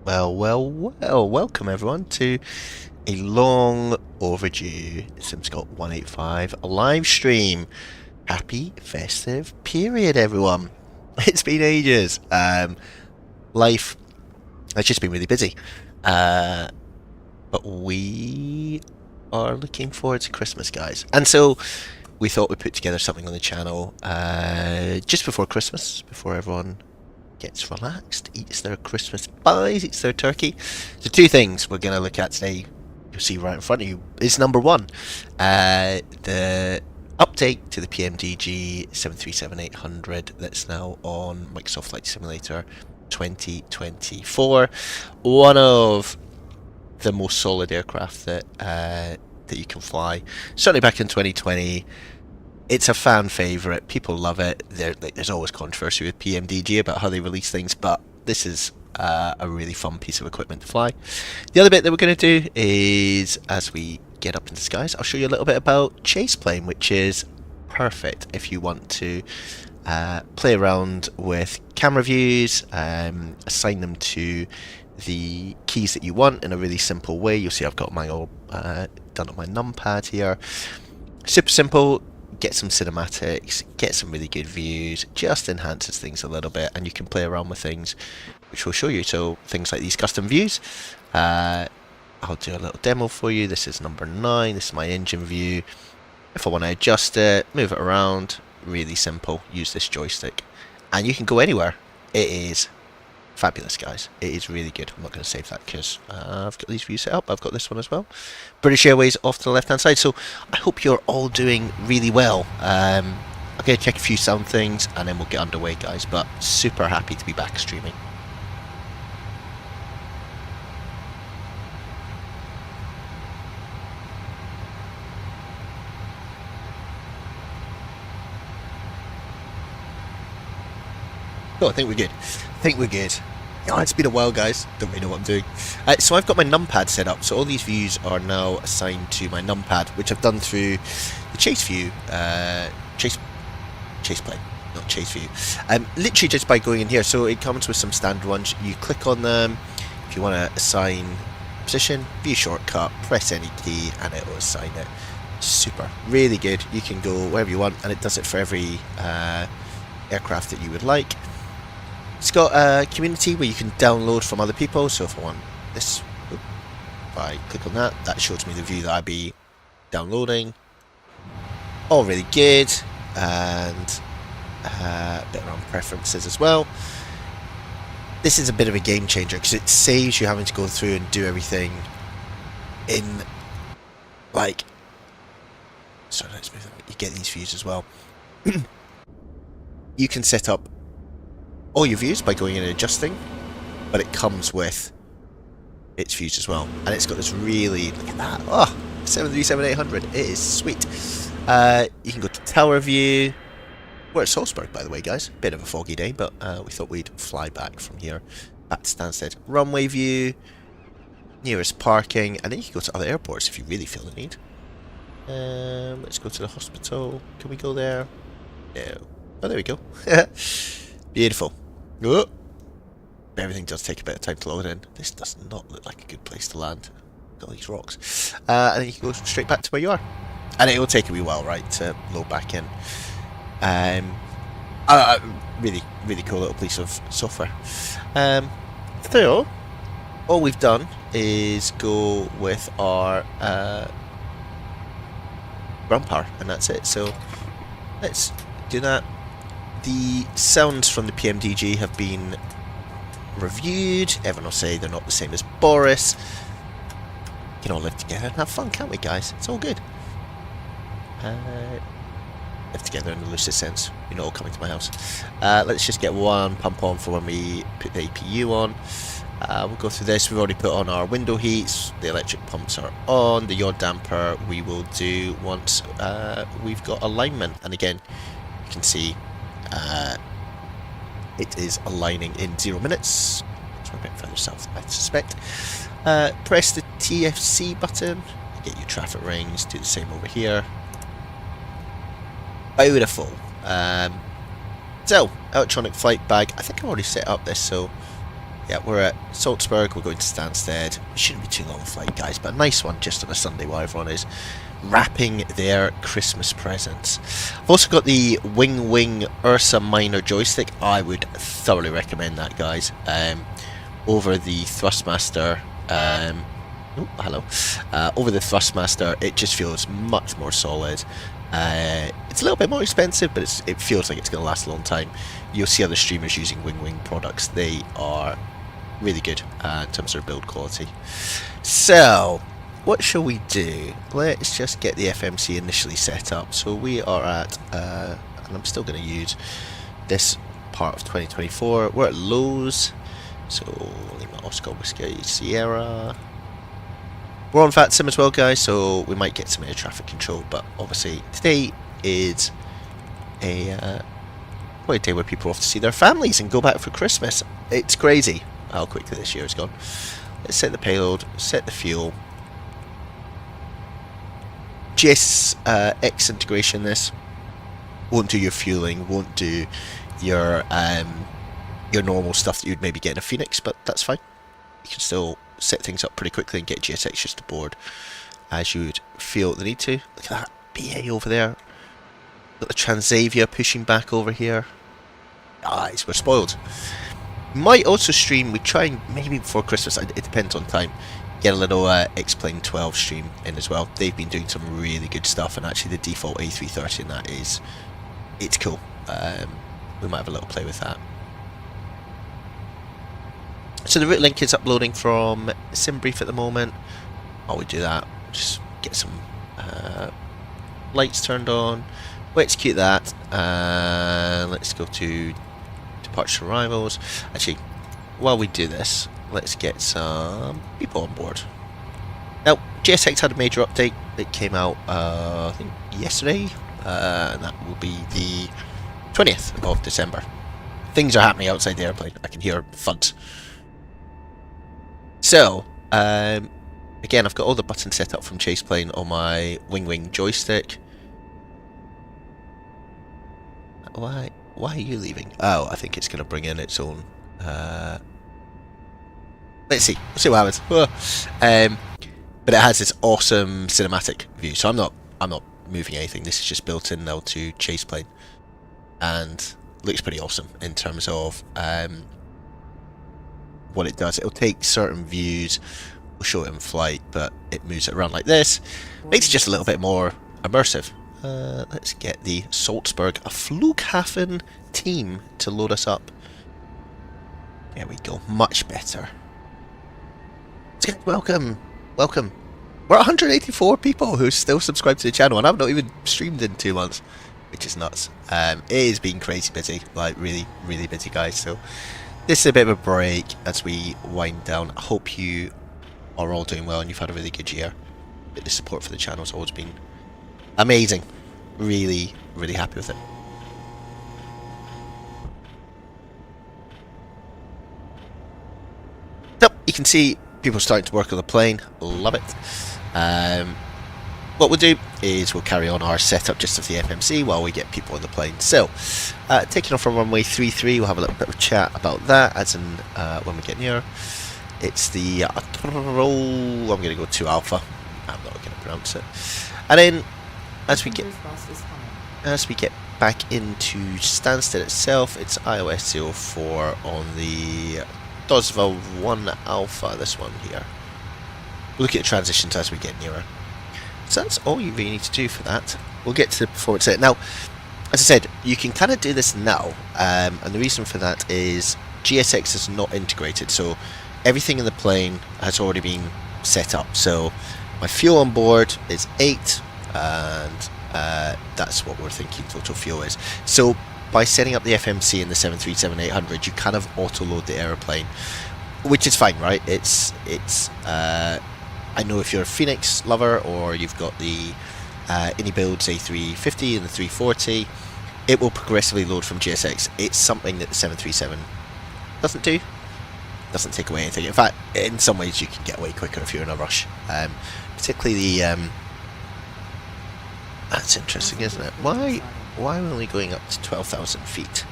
Well, welcome everyone to a long overdue SimScott 185 live stream. Happy festive period, everyone. It's been ages. Life has just been really busy. But we are looking forward to Christmas, guys. And so we thought we'd put together something on the channel just before Christmas, before everyone gets relaxed, eats their Christmas pies, eats their turkey. So two things we're going to look at today, you'll see right in front of you, is number one, the update to the Pmdg 737-800 that's now on Microsoft Flight Simulator 2024. One of the most solid aircraft that you can fly. Certainly back in 2020. It's a fan favourite. People love it. There's always controversy with Pmdg about how they release things, but this is a really fun piece of equipment to fly. The other bit that we're going to do is, as we get up into the skies, I'll show you a little bit about Chaseplane, which is perfect if you want to play around with camera views, assign them to the keys that you want in a really simple way. You'll see I've got mine all done on my numpad here. Super simple. Get some cinematics, get some really good views, just enhances things a little bit, and you can play around with things which we'll show you. So things like these custom views, I'll do a little demo for you. This is number 9, this is my engine view. If I want to adjust it, move it around, really simple, use this joystick and you can go anywhere. It is fabulous, guys. It is really good. I'm not going to save that because I've got these views set up. I've got this one as well. British Airways off to the left hand side. So I hope you're all doing really well. I'm going to check a few sound things and then we'll get underway, guys. But super happy to be back streaming. Oh, I think we're good. Oh, it's been a while, guys. Don't really know what I'm doing. So I've got my numpad set up. So all these views are now assigned to my numpad, which I've done through the Chase view, Chaseplane, not Chase view. Literally just by going in here. So it comes with some standard ones. You click on them. If you want to assign position, view shortcut, press any key, and it will assign it. Super, really good. You can go wherever you want, and it does it for every aircraft that you would like. It's got a community where you can download from other people. So if I want this, if I click on that, that shows me the view that I'd be downloading. All really good, and a bit around preferences as well. This is a bit of a game changer because it saves you having to go through and do everything in, like, sorry, let's move that. You get these views as well. You can set up all your views by going in and adjusting, but it comes with its views as well, and it's got this really, look at that, oh, 737-800, it is sweet. You can go to tower view. We're at Salzburg, by the way, guys. Bit of a foggy day, but we thought we'd fly back from here back to Stansted. Runway view, nearest parking, and then you can go to other airports if you really feel the need. Let's go to the hospital. Can we go there? No. Oh, there we go. Beautiful. Oh. Everything does take a bit of time to load in. This does not look like a good place to land. Got all these rocks. And then you can go straight back to where you are. And it will take a wee while, right, to load back in. Really cool little piece of software. So, all we've done is go with our ground power, and that's it. So, let's do that. The sounds from the Pmdg have been reviewed. Everyone will say they're not the same as Boris. We can all live together and have fun, can't we, guys? It's all good. Live together in the loosest sense. You're not all coming to my house. Let's just get one pump on for when we put the APU on. We'll go through this. We've already put on our window heats. The electric pumps are on. The yaw damper we will do once we've got alignment. And again, you can see it is aligning in 0 minutes. It's a bit further south, I suspect. Press the TFC button. Get your traffic rings. Do the same over here. Beautiful. So, electronic flight bag. I think I've already set up this, so Yeah, we're at Salzburg, we're going to Stansted. It shouldn't be too long a flight, guys, but a nice one just on a Sunday while everyone is wrapping their Christmas presents. I've also got the Wing Ursa Minor joystick. I would thoroughly recommend that, guys. Over the Thrustmaster, over the Thrustmaster, it just feels much more solid. It's a little bit more expensive, but it feels like it's going to last a long time. You'll see other streamers using Wing products. They are really good in terms of their build quality. So, what shall we do? Let's just get the FMC initially set up. So we are at, and I'm still going to use this part of 2024. We're at lows. So, Lima Oscar Whiskey Sierra. We're on VATSIM as well, guys, so we might get some air traffic control, but obviously today is a day where people are off to see their families and go back for Christmas. It's crazy how quickly this year has gone. Let's set the payload, set the fuel. X integration this won't do your fueling, won't do your normal stuff that you'd maybe get in a Phoenix, but that's fine. You can still set things up pretty quickly and get GSX just aboard as you would feel the need to. Look at that BA over there. Got the Transavia pushing back over here. Guys, we're spoiled. Might also stream, we try and maybe before Christmas, it depends on time, get a little X-Plane 12 stream in as well. They've been doing some really good stuff, and actually the default A330 in that it's cool. We might have a little play with that. So the route link is uploading from SimBrief at the moment. While we do that, just get some lights turned on. We'll execute that. Let's go to departure arrivals. Actually, while we do this, let's get some people on board. Now, GSX had a major update. It came out, I think, yesterday, and that will be the 20th of December. Things are happening outside the airplane. I can hear thuds. So, again, I've got all the buttons set up from Chaseplane on my Wing joystick. Why are you leaving? Oh, I think it's going to bring in its own. Let's see. We'll see what happens. But it has this awesome cinematic view. So I'm not moving anything. This is just built in now to Chaseplane, and looks pretty awesome in terms of what it does. It'll take certain views, we'll show it in flight, but it moves it around like this. Makes it just a little bit more immersive. Let's get the Salzburg Flughafen team to load us up. There we go, much better. Welcome. We're 184 people who still subscribe to the channel, and I've not even streamed in 2 months, which is nuts. It is being crazy busy, like really busy, guys. So this is a bit of a break as we wind down. I hope you are all doing well and you've had a really good year. The support for the channel has always been amazing. Really happy with it. So you can see people starting to work on the plane. Love it. What we'll do is we'll carry on our setup just of the FMC while we get people on the plane. So, taking off from runway 33, we'll have a little bit of a chat about that as in when we get near. It's the I'm going to go to Alpha. I'm not going to pronounce it. And then as we get back into Stansted itself, it's iOS 04 on the Dosval 1 Alpha. This one here. We'll look at the transitions as we get nearer. So that's all you really need to do for that. We'll get to the performance set. Now, as I said, you can kind of do this now, and the reason for that is GSX is not integrated, so everything in the plane has already been set up. So my fuel on board is 8, and that's what we're thinking total fuel is. So by setting up the FMC in the 737-800, you kind of auto-load the aeroplane, which is fine, right? I know if you're a Phoenix lover or you've got the Builds A350 and the 340, it will progressively load from GSX. It's something that the 737 doesn't do. Doesn't take away anything. In fact, in some ways you can get away quicker if you're in a rush. Particularly the... that's interesting, isn't it? Why are we only going up to 12,000 feet?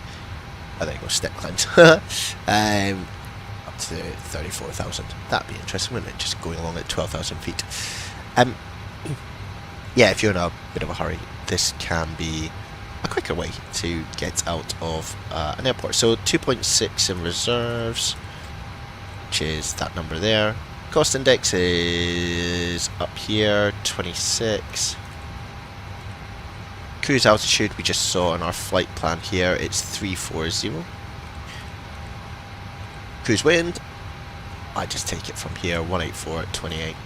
Oh, there you go, step climbs. Up to 34,000. That'd be interesting, wouldn't it? Just going along at 12,000 feet. Yeah, if you're in a bit of a hurry, this can be a quicker way to get out of an airport. So 2.6 in reserves, which is that number there. Cost index is up here, 26. Cruise altitude we just saw on our flight plan here, it's 340. Cruise wind, I just take it from here, 184 at 28.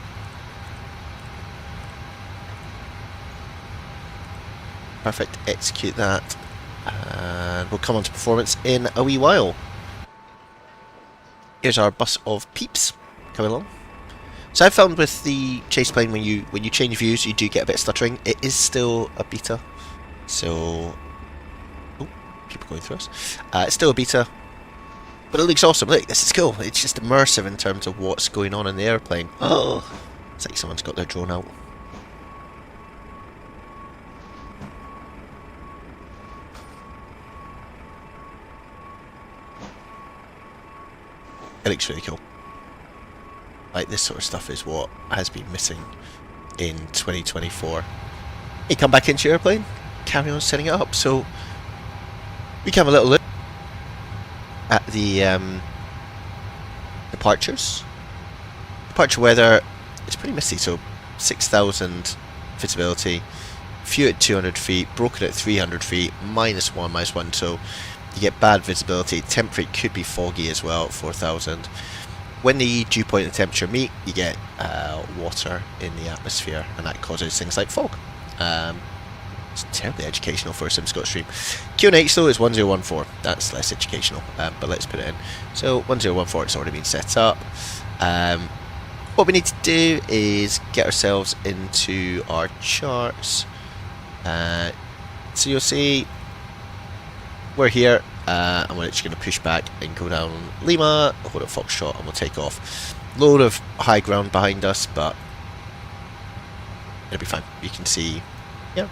Perfect, execute that, and we'll come on to performance in a wee while. Here's our bus of peeps coming along. So I found with the Chaseplane, when you change views, you do get a bit of stuttering. It is still a beta, so people going through us. It's still a beta, but it looks awesome. Look, this is cool. It's just immersive in terms of what's going on in the airplane. Oh, it's like someone's got their drone out. It looks really cool. Like, this sort of stuff is what has been missing in 2024. You come back into your airplane, carry on setting it up. So we can have a little look at the departures. Departure weather, it's pretty misty, so 6,000 visibility, few at 200 feet, broken at 300 feet, -1, -1, so you get bad visibility. Temperature could be foggy as well at 4,000. When the dew point and temperature meet, you get water in the atmosphere, and that causes things like fog. It's terribly educational for a SimScott stream. QNH though is 1014. That's less educational, but let's put it in. So 1014, it's already been set up. What we need to do is get ourselves into our charts. So you'll see we're here, and we're actually going to push back and go down Lima, hold at Foxtrot, and we'll take off. Load of high ground behind us, but it'll be fine. You can see, yeah.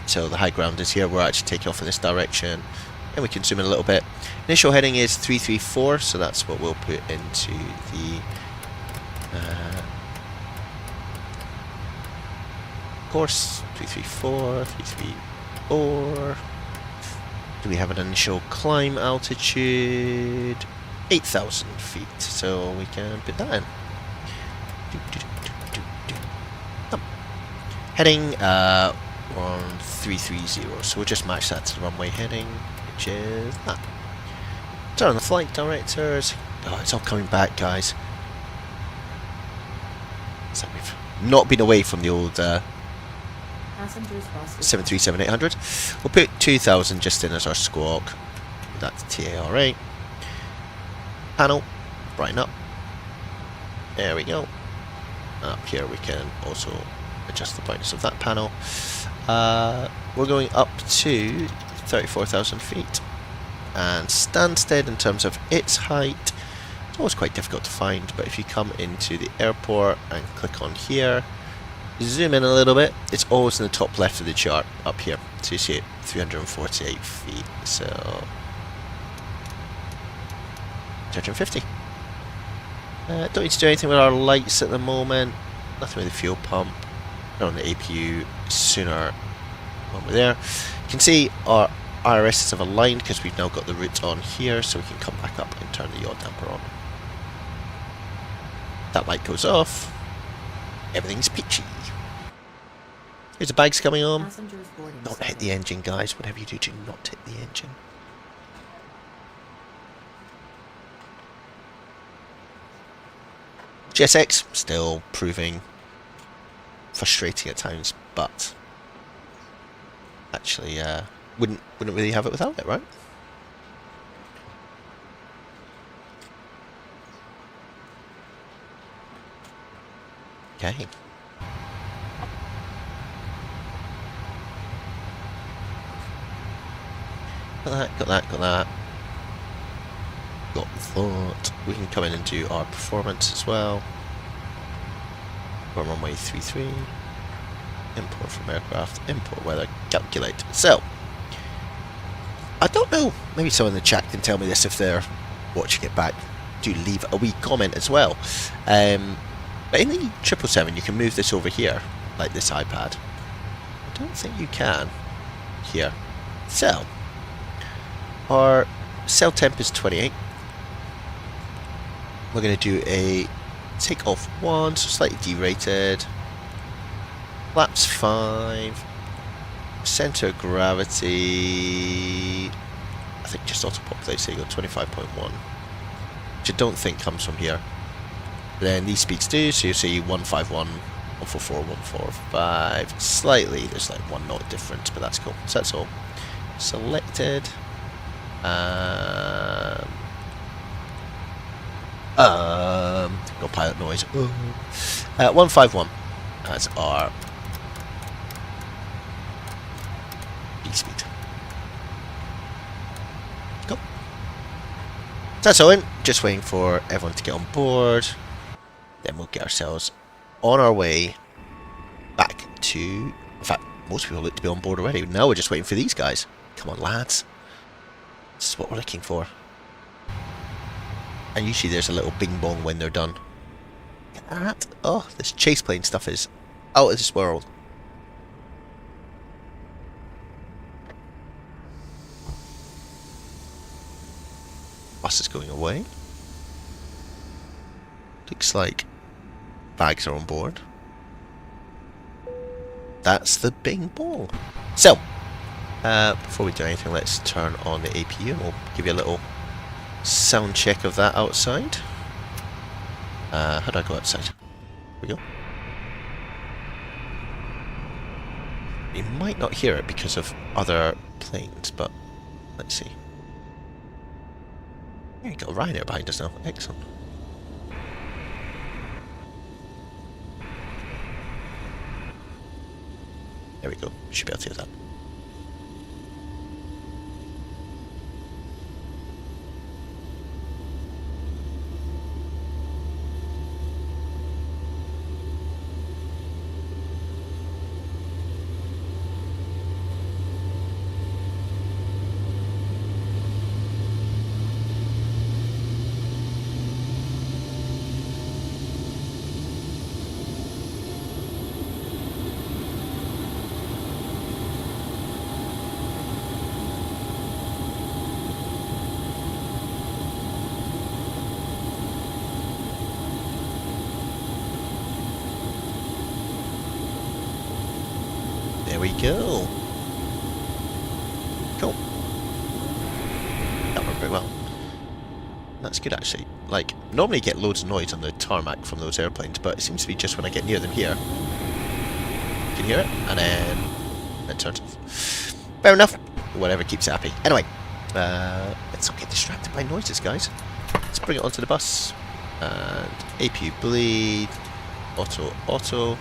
So the high ground is here. We're actually taking off in this direction, and we can zoom in a little bit. Initial heading is 334, so that's what we'll put into the course. 334, 334. Do we have an initial climb altitude? 8,000 feet, so we can put that in. Heading on 330, so we'll just match that to the runway heading, which is that. Turn on the flight directors. Oh, it's all coming back, guys. So we've not been away from the old 737-800. We'll put 2,000 just in as our squawk. That's TARA. Panel, brighten up. There we go. Up here we can also adjust the brightness of that panel. We're going up to 34,000 feet. And Stansted, in terms of its height, it's always quite difficult to find, but if you come into the airport and click on here, zoom in a little bit, it's always in the top left of the chart up here. So you see it, 348 feet, so 250. Don't need to do anything with our lights at the moment, nothing with the fuel pump. We're on the APU sooner when we're there. You can see our IRSs have aligned because we've now got the route on here, so we can come back up and turn the yaw damper on. That light goes off, everything's peachy. Here's the bags coming on. Not hit the engine, guys. Whatever you do, do not hit the engine. GSX still proving frustrating at times, but actually wouldn't really have it without it, right? Okay. Got that. Got that. We can come in and do our performance as well. We're on runway 33. Import from aircraft. Import weather. Calculate. So, I don't know, maybe someone in the chat can tell me this if they're watching it back. Do leave a wee comment as well. But in the 777 you can move this over here, like this iPad. I don't think you can here. So, our cell temp is 28. We're going to do a take off 1, so slightly derated. Flaps 5. Center of gravity, I think just auto populate, so you go 25.1, which I don't think comes from here. Then these speeds do, so you see 151, 144, 145, slightly, there's like 1 knot difference, but that's cool. So that's all selected. No pilot noise. 151 as our speed. Go. That's all in. Just waiting for everyone to get on board. Then we'll get ourselves on our way back to... In fact, most people look to be on board already. Now we're just waiting for these guys. Come on, lads. This is what we're looking for. And usually there's a little bing bong when they're done. Look at that. Oh, this Chaseplane stuff is out of this world. Bus is going away. Looks like bags are on board. That's the bing bong. So, before we do anything, let's turn on the APU and we'll give you a little sound check of that outside. How do I go outside? Here we go. You might not hear it because of other planes, but let's see. Yeah, you got a Ryanair behind us now. Excellent. There we go. Should be able to hear that. There we go. Cool. That worked very well. That's good actually. Like, normally you get loads of noise on the tarmac from those airplanes, but it seems to be just when I get near them here. You can hear it, and then it turns off. Fair enough. Whatever keeps it happy. Anyway, let's not get distracted by noises, guys. Let's bring it onto the bus. And APU bleed. Auto.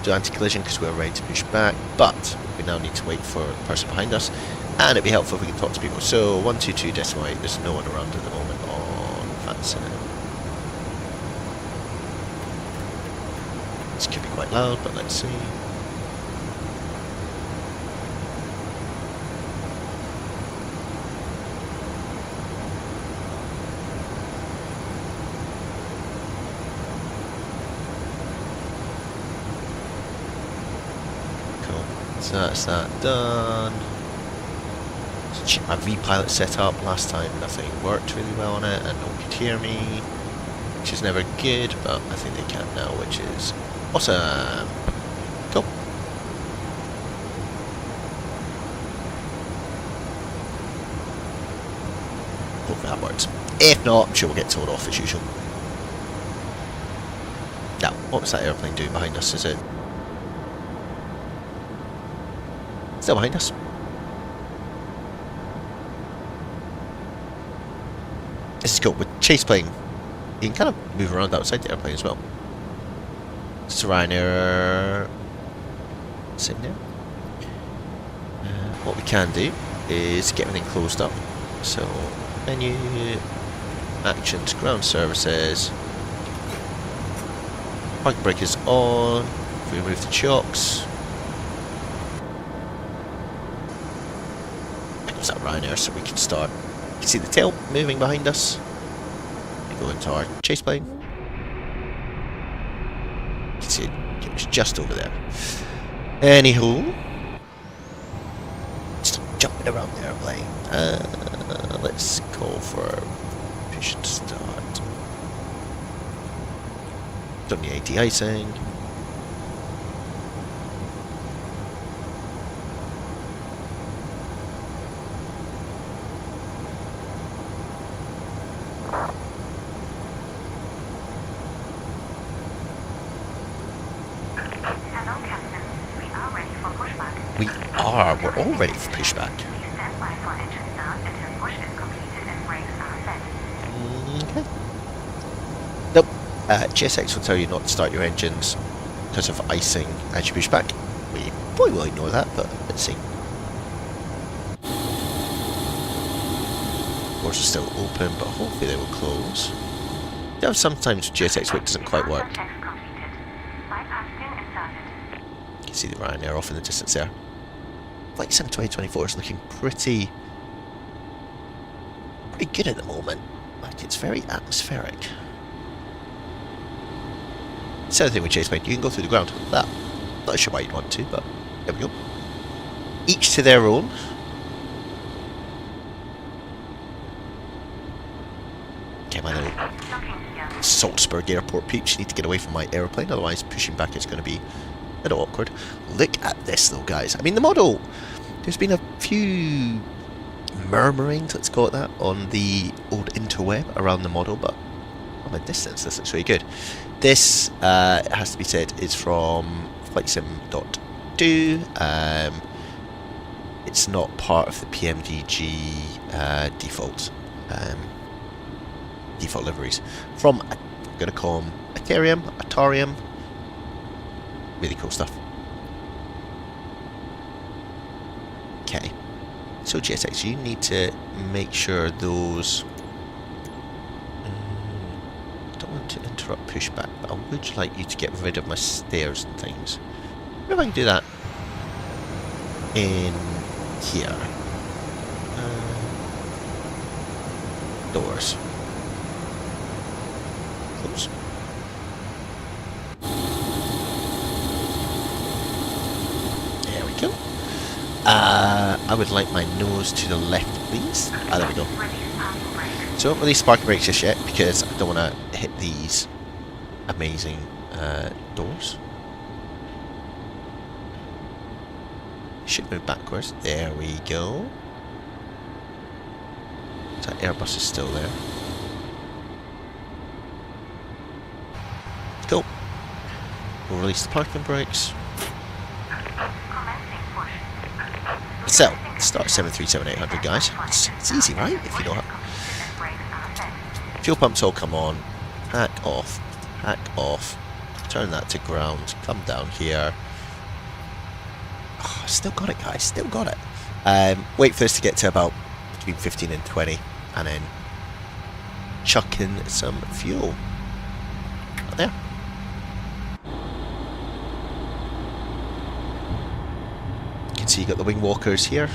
Do anti-collision because we're ready to push back, but we now need to wait for the person behind us, and it'd be helpful if we can talk to people. So 122.8, there's no one around at the moment on Fancy. This could be quite loud, but let's see. So that's that done. So check my V-Pilot setup. Last time nothing worked really well on it and no one could hear me, which is never good, but I think they can now, which is awesome. Cool. Hopefully that works. If not, I'm sure we'll get told off as usual. Now, what was that airplane doing behind us? Is it still behind us? This is cool. With Chaseplane, you can kind of move around outside the airplane as well. It's a Ryanair sitting there. What we can do is get everything closed up. So, menu, actions, ground services, parking brake is on. If we remove the chocks, Is that Ryanair? So we can start. You can see the tail moving behind us. We go into our Chaseplane. You can see it was just over there. Anywho, just jumping around the airplane. Let's call for push to start. Done the anti-icing. We're all ready for pushback. Okay. Nope. GSX will tell you not to start your engines because of icing as you push back. We probably will ignore that, but let's see. Doors are still open, but hopefully they will close. Yeah, sometimes GSX Wick doesn't quite work. You can see the Ryanair off in the distance there. Flight Sim 2024 is looking pretty good at the moment. Like, it's very atmospheric. It's the other thing with Chaseplane, you can go through the ground. That, not sure why you'd want to, but there we go. Each to their own. Okay, my little Salzburg airport peeps, you need to get away from my aeroplane, otherwise pushing back is going to be a bit awkward. Look at this though, guys. I mean, the model, there's been a few murmurings, let's call it that, on the old interweb around the model, but from a distance this looks really good. This, it has to be said, is from FlightSim.do. It's not part of the Pmdg default liveries. From, I'm going to call them Atarium. Really cool stuff. Okay. So GSX, you need to make sure those... I don't want to interrupt pushback, but I would like you to get rid of my stairs and things. Maybe if I can do that in here. Doors. Close. There we go. I would like my nose to the left, please. Ah, there we go. So don't release parking brakes just yet because I don't want to hit these amazing doors. Should move backwards. There we go. So that Airbus is still there. Cool. We'll release the parking brakes. So, start 737-800, guys. It's easy, right? If you know how. Fuel pumps all come on. Hack off. Turn that to ground. Come down here. Oh, still got it, guys. Still got it. Wait for this to get to about between 15 and 20, and then chuck in some fuel. Right there. So you got the wing walkers here.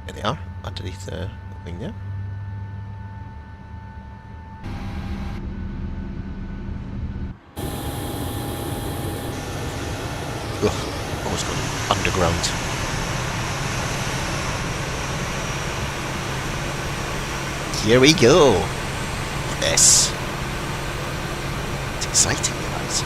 There they are, underneath the wing there. Ugh, almost gone underground. Here we go. Look at this. It's exciting, guys.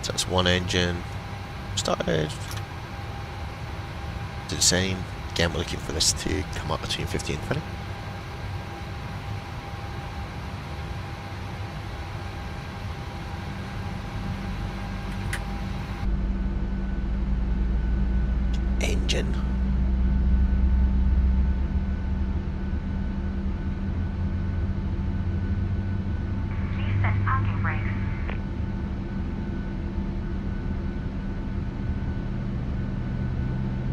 So that's one engine started. Do the same. Again, we're looking for this to come up between 50 and 20. Engine. Please set parking brakes.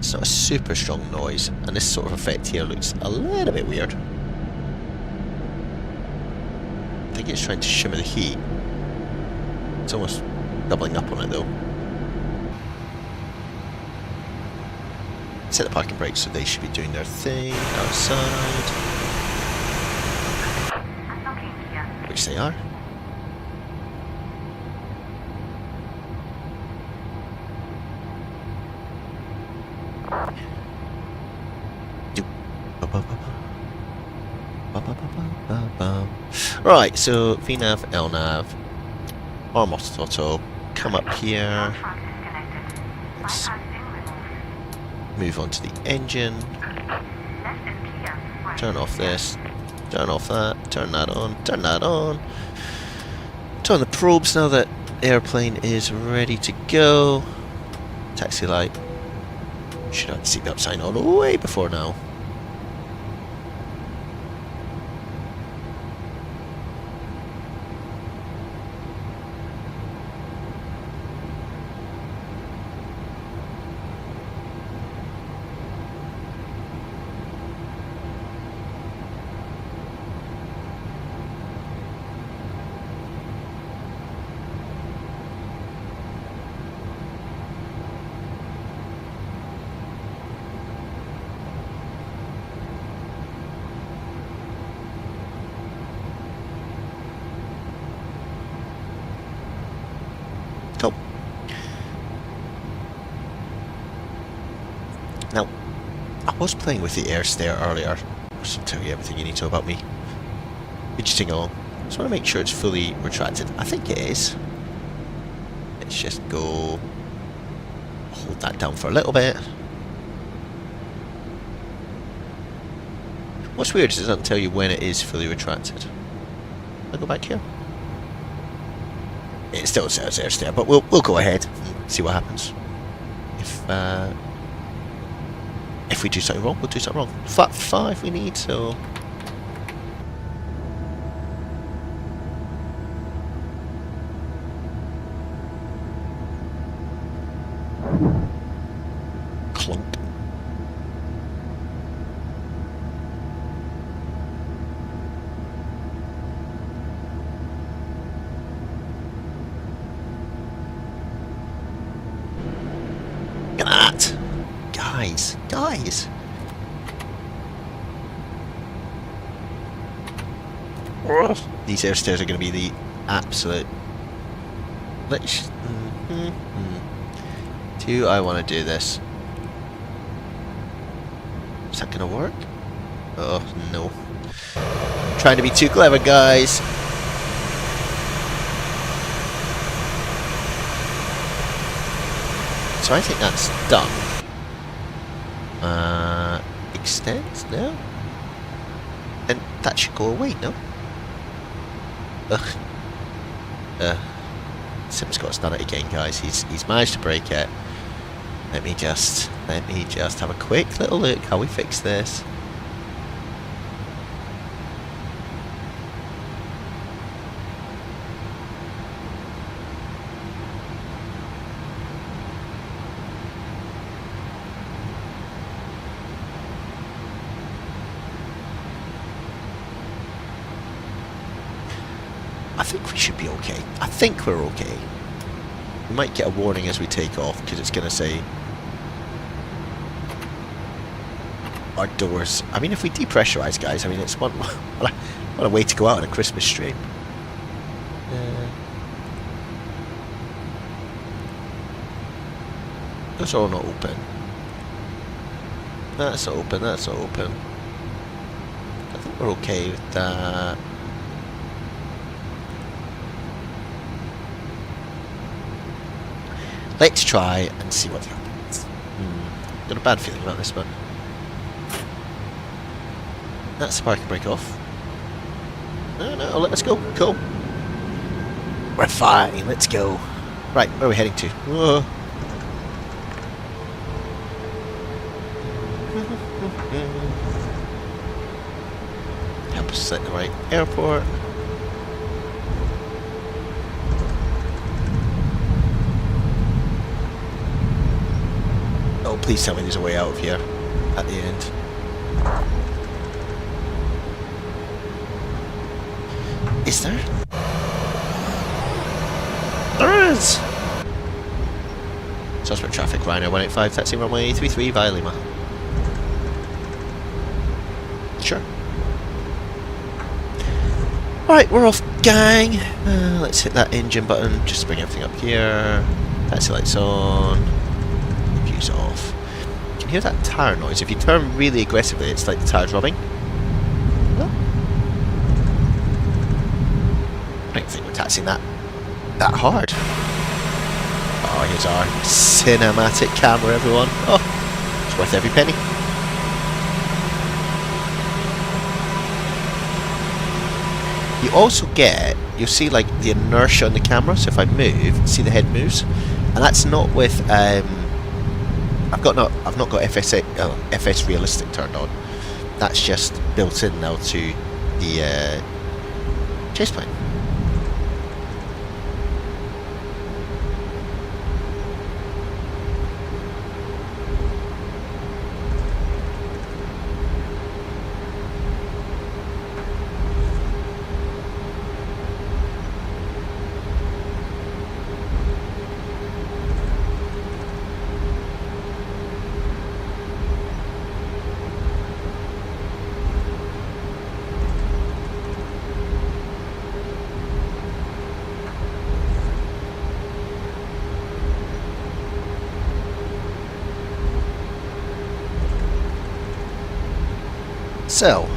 It's not a super strong noise, and this sort of effect here looks a little bit weird. I think it's trying to shimmer the heat. It's almost doubling up on it though. Set the parking brakes so they should be doing their thing outside. Which they are. Right, so VNav, LNav, arm auto, come up here. Let's move on to the engine. Turn off this. Turn off that. Turn that on. Turn that on. Turn the probes now that airplane is ready to go. Taxi light. Should have had the seatbelt sign on way before now. Cool. Now, I was playing with the air stair earlier. Just to tell you everything you need to know about me. Fidgeting along. Just want to make sure it's fully retracted. I think it is. Let's just go hold that down for a little bit. What's weird is it doesn't tell you when it is fully retracted. I'll go back here. It still says air stair, but we'll go ahead and see what happens. If we do something wrong, we'll do something wrong. Flat 5 we need, so clunk. Look at that! Guys! These air stairs are going to be the absolute... Do I want to do this? Is that going to work? Oh, no. I'm trying to be too clever, guys. So I think that's done. Extend? No? And that should go away, no? Ugh. Simscott's done it again, guys. He's managed to break it. Let me just have a quick little look how we fix this. I think we should be okay. I think we're okay. We might get a warning as we take off because it's going to say our doors. I mean, if we depressurize, guys, I mean, it's what a way to go out on a Christmas stream. Those are all not open. That's not open. That's not open. I think we're okay with that. Let's try and see what happens. Got a bad feeling about this, but that's the parking brake off. No, let us go. Cool. We're fine. Let's go. Right, where are we heading to? Whoa. Help us select the right airport. Oh, please tell me there's a way out of here at the end. Is there? There is! Suspect traffic, Ryanair 185, taxi runway 33 via Lima. Sure. Alright, we're off, gang. Let's hit that engine button, just to bring everything up here. Taxi lights on. Views off. You can hear that tyre noise. If you turn really aggressively, it's like the tyre's rubbing. Well, I don't think we're taxiing that hard. Oh, here's our cinematic camera, everyone. Oh, it's worth every penny. You also get, you'll see like the inertia on the camera. So if I move, see the head moves, and that's not with I've not got FS realistic turned on. That's just built in now to the Chaseplane. So,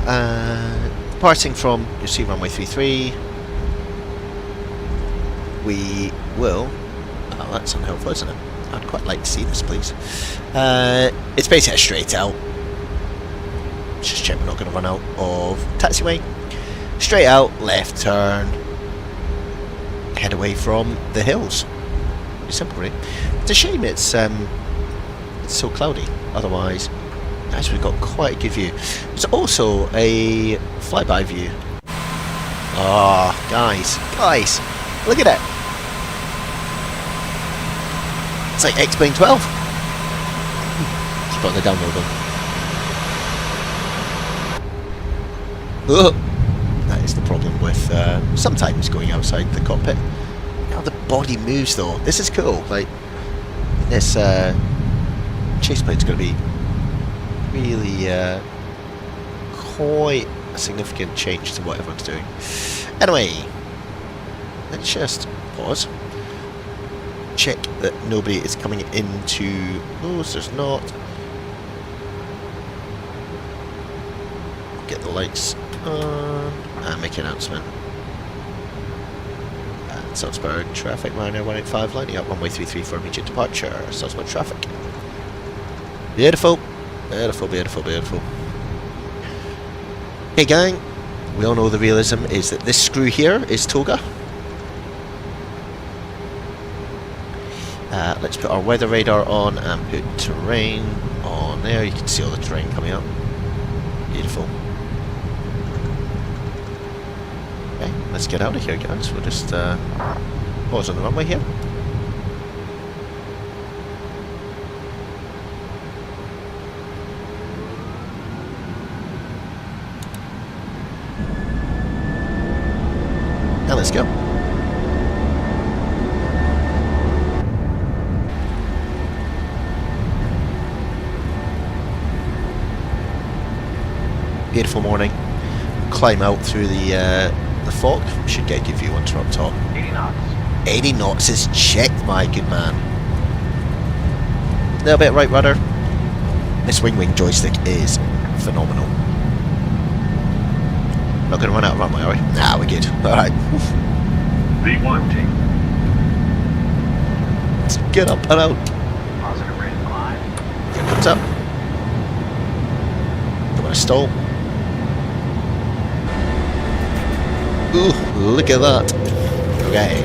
departing from, you see runway 33, we will, oh that's unhelpful, isn't it? I'd quite like to see this, please. It's basically a straight out. Let's just check we're not going to run out of taxiway. Straight out, left turn, head away from the hills. Pretty simple, really. It's a shame it's so cloudy, otherwise actually we've got quite a good view. There's also a flyby view. Oh, guys, look at it. It's like X-Plane 12. Keep on the download though. That is the problem with sometimes going outside the cockpit. How the body moves though. This is cool. Like this Chaseplane's going to be really quite a significant change to what everyone's doing. Anyway, let's just pause, check that nobody is coming into. Oh, there's not. Get the lights on and make an announcement. Salzburg traffic, Ryanair 185 lining up runway 33 for immediate departure. Salzburg traffic. Beautiful. Beautiful, beautiful, beautiful. Hey gang, we all know the realism is that this screw here is Toga. Let's put our weather radar on and put terrain on there. You can see all the terrain coming up. Beautiful. Okay, let's get out of here guys. We'll just pause on the runway here. Now let's go. Beautiful morning. Climb out through the fog. Should get a good view once we're up top. 80 knots. 80 knots is checked, my good man. A little bit right rudder. This wing joystick is phenomenal. Not going to run out of runway, are we? Nah, we're good. Alright. V1 team. Let's get up and out. Positive rate of climb. Here it comes up. Don't want to stall. Ooh, look at that. Okay.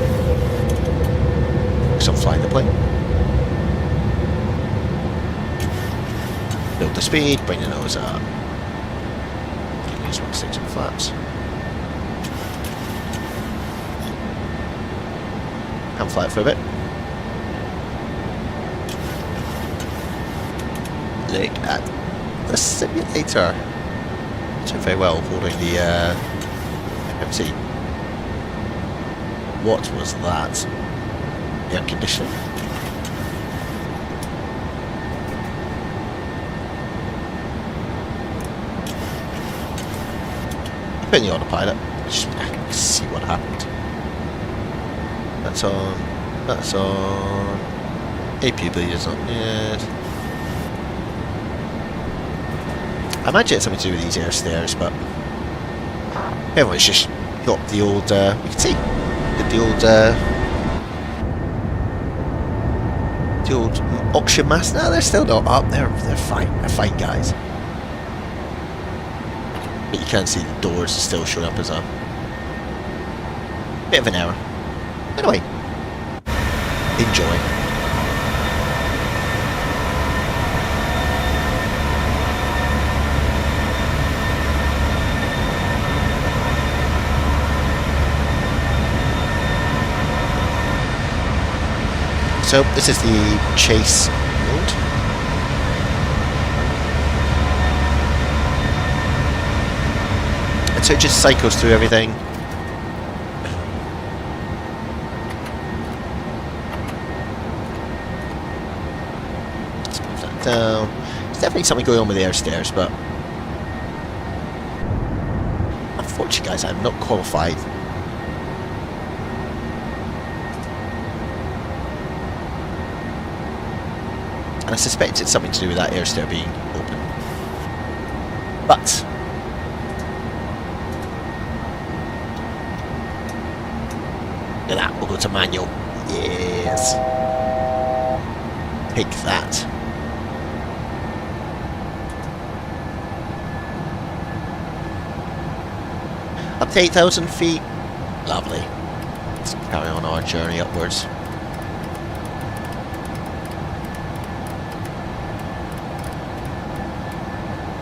So I'm flying the plane. Build the speed, bring the nose up. Use 1/6 on flaps. Hand fly it for a bit. look at the simulator. It's very well holding the MC. What was that? Air conditioning? Put in the autopilot. Just see what happened. That's on. That's on. APU bleed is not yet. I imagine it's something to do with these air stairs, but everyone's just got the old. You can see the old auction master. No, they're still not up. They're fine. They're fine guys. But you can see the doors still showing up as a bit of an error. Anyway, enjoy. So this is the chase mode. And so it just cycles through everything. Let's move that down. There's definitely something going on with the air stairs, but unfortunately guys, I'm not qualified. I suspect it's something to do with that air stair being open. But look at that, we'll go to manual. Yes. Take that. Up to 8,000 feet. Lovely. Let's carry on our journey upwards.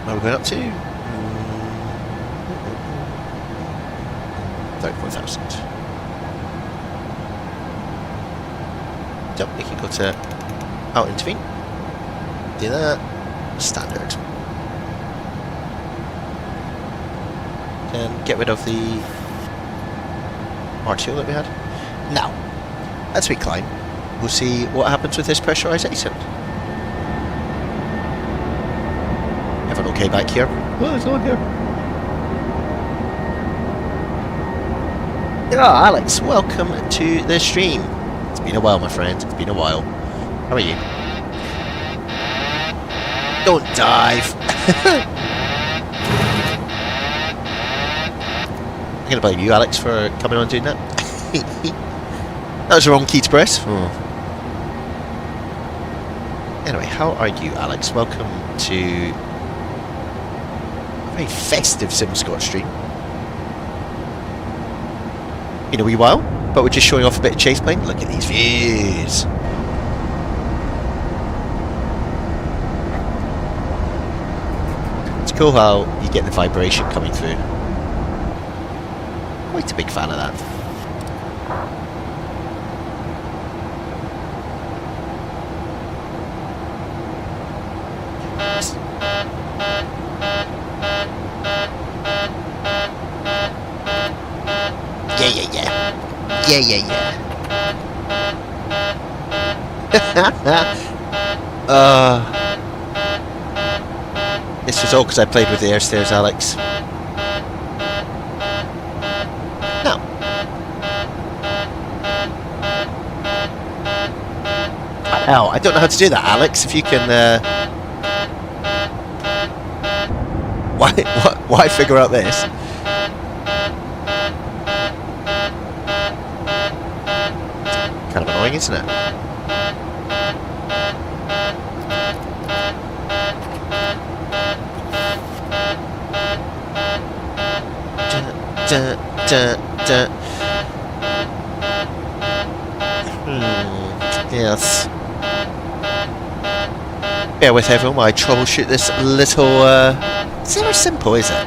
What are we going up to? 34,000. Yep, we can go to out intervene. Do that. Standard. And get rid of the R2 that we had. Now, as we climb, we'll see what happens with this pressurization. Everyone okay back here? Oh, it's on here. Yeah, Alex, welcome to the stream. It's been a while, my friend. It's been a while. How are you? Don't dive. I'm gonna blame you, Alex, for coming on and doing that. That was the wrong key to press. Oh. Anyway, how are you, Alex? Welcome to very festive Scott stream. In a wee while, but we're just showing off a bit of Chaseplane. Look at these views. It's cool how you get the vibration coming through. Quite a big fan of that. Yeah. This was all because I played with the air stairs, Alex. Now, I don't know how to do that, Alex. If you can, why figure out this? Kind of annoying, isn't it? Yes. Bear with everyone while I troubleshoot this little. It's never simple, is it?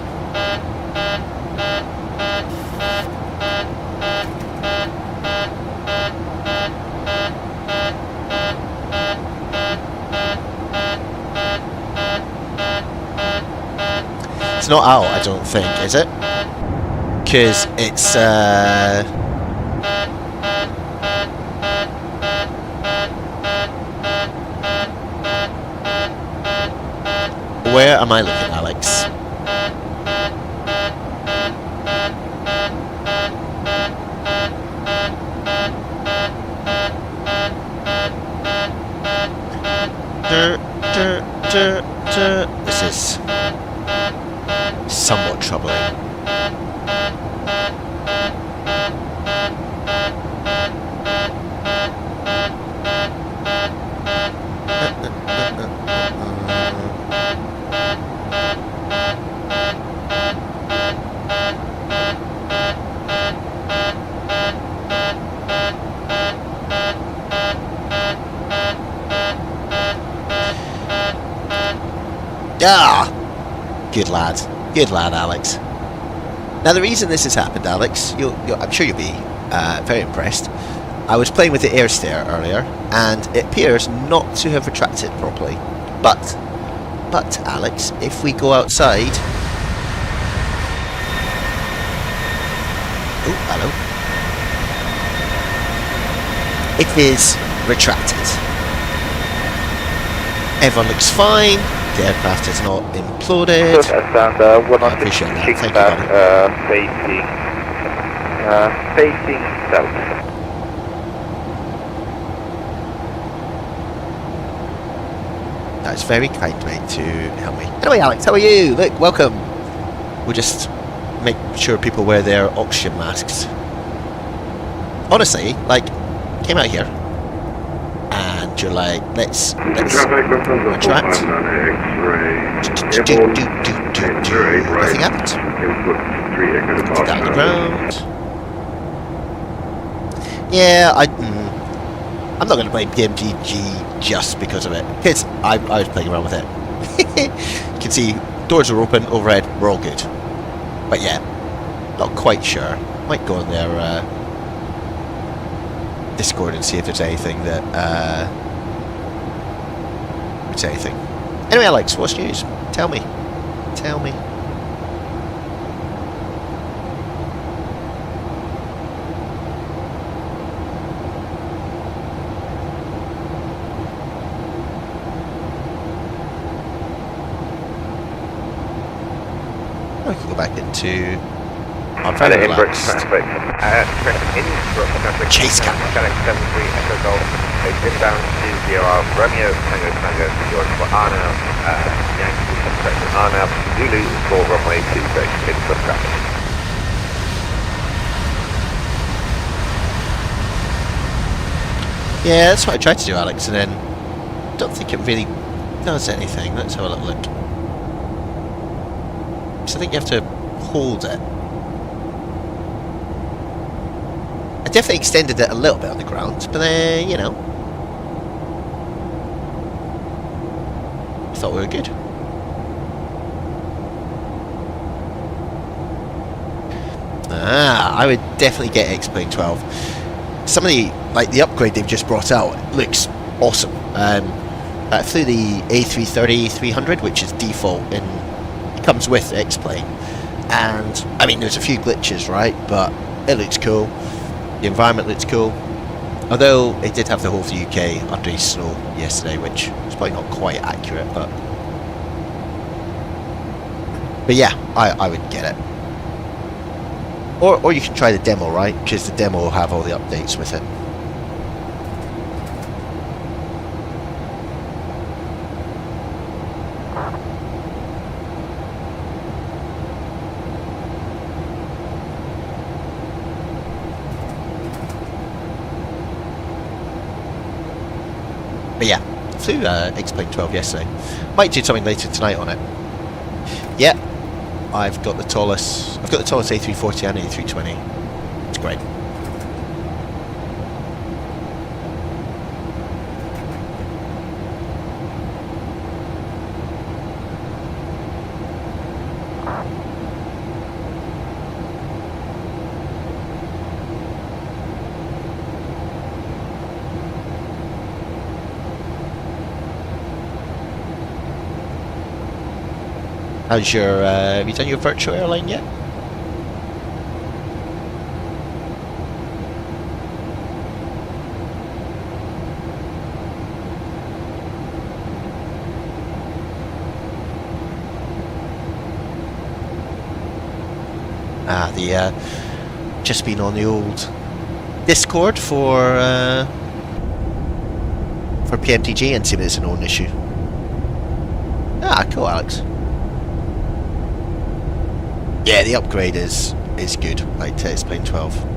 It's not out, I don't think, is it? Because it's where am I looking, Alex? This is somewhat troubling. Ah! Good lad, Alex. Now the reason this has happened, Alex, I'm sure you'll be very impressed. I was playing with the air stair earlier, and it appears not to have retracted properly. But Alex, if we go outside... Oh, hello. It is retracted. Everyone looks fine. The aircraft is not imploded. I appreciate that. Thank you, facing south. That's very kind, mate, to help me. Anyway, Alex, how are you? Look, welcome. We'll just make sure people wear their oxygen masks. Honestly, like, came out here, and you're like, let's retract. Nothing happened. Put that on the ground. Yeah, I'm not going to blame Pmdg just because of it, because I was playing around with it. You can see doors are open, overhead, we're all good. But yeah, not quite sure. Might go on their Discord and see if there's anything that it's anything. Anyway, Alex, what's news? Tell me. Tell me. I can go back into... I'm very relaxed. Chase cam. Inbound to DRR, Romeo, Tango, Tango, George for Arnow, Yankee, Arnow, Zulu, 4 runway 2, in for traffic. Yeah, that's what I tried to do, Alex, and then don't think it really does anything. Let's have a little look. So I think you have to hold it. I definitely extended it a little bit on the ground, but then, you know, I thought we were good. I would definitely get X-Plane 12. Some of the, like, the upgrade they've just brought out looks awesome. I flew the A330-300, which is default, and it comes with X-Plane. And, I mean, there's a few glitches, right, but it looks cool. The environment looks cool. Although it did have the whole of the UK under snow yesterday, which is probably not quite accurate, but yeah, I would get it. Or you can try the demo, right? Because the demo will have all the updates with it. But yeah, flew X-Plane 12 yesterday. Might do something later tonight on it. Yeah, I've got the tallest A340 and A320. It's great. How's your, have you done your virtual airline yet? Just been on the old Discord for Pmdg and see if it's an own issue. Ah, cool, Alex. Yeah, the upgrade is good, like Chaseplane 12.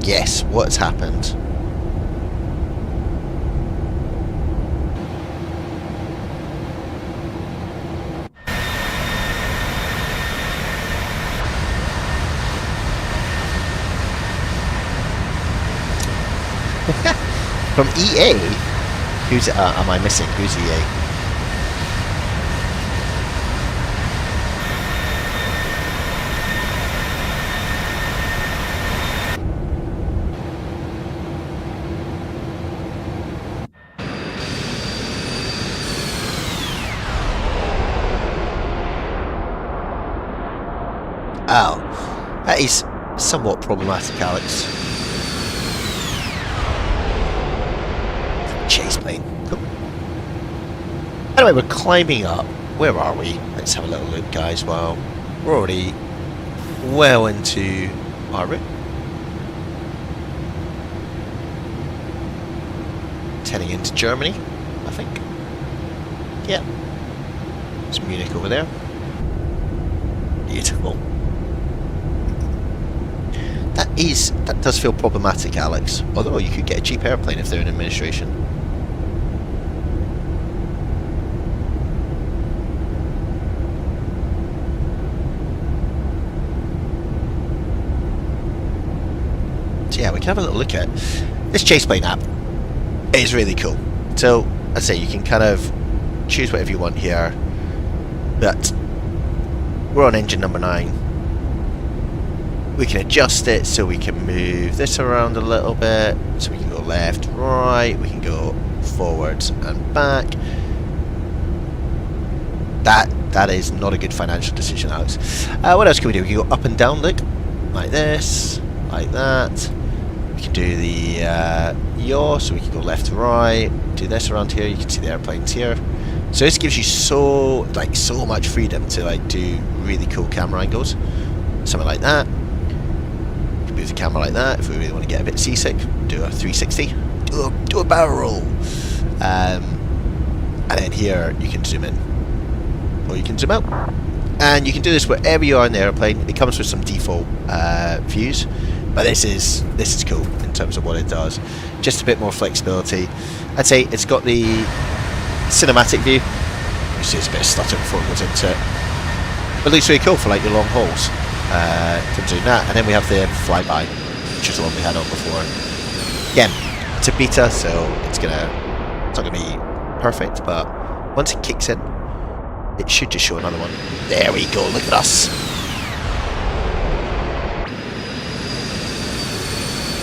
Yes, what's happened? From EA? Who's am I missing? Who's EA? Oh, that is somewhat problematic, Alex. Chaseplane. Cool. Anyway, we're climbing up. Where are we? Let's have a little look, guys. Well, we're already well into our route. It's heading into Germany, I think. Yeah. It's Munich over there. Beautiful. That does feel problematic, Alex. Although you could get a cheap airplane if they're in administration. So yeah, we can have a little look at this Chaseplane app. It is really cool. So I say you can kind of choose whatever you want here, but we're on engine number 9. We can adjust it so we can move this around a little bit, so we can go left, right, we can go forwards and back. That is not a good financial decision, Alex. What else can we do? We can go up and down, look, like this, like that. We can do the yaw, so we can go left to right, do this around here, you can see the airplanes here. So this gives you so much freedom to like do really cool camera angles. Something like that. Move the camera like that if we really want to get a bit seasick. Do a 360. Do a barrel roll. And then here you can zoom in, or you can zoom out, and you can do this wherever you are in the airplane. It comes with some default views, but this is cool in terms of what it does. Just a bit more flexibility. I'd say it's got the cinematic view. You see, it's a bit of stutter before it goes into it, but it looks really cool for like your long hauls. Can do that, and then we have the flyby, which is the one we had on before. Again, it's a beta, so it's not gonna be perfect, but once it kicks in, it should just show another one. There we go. Look at us.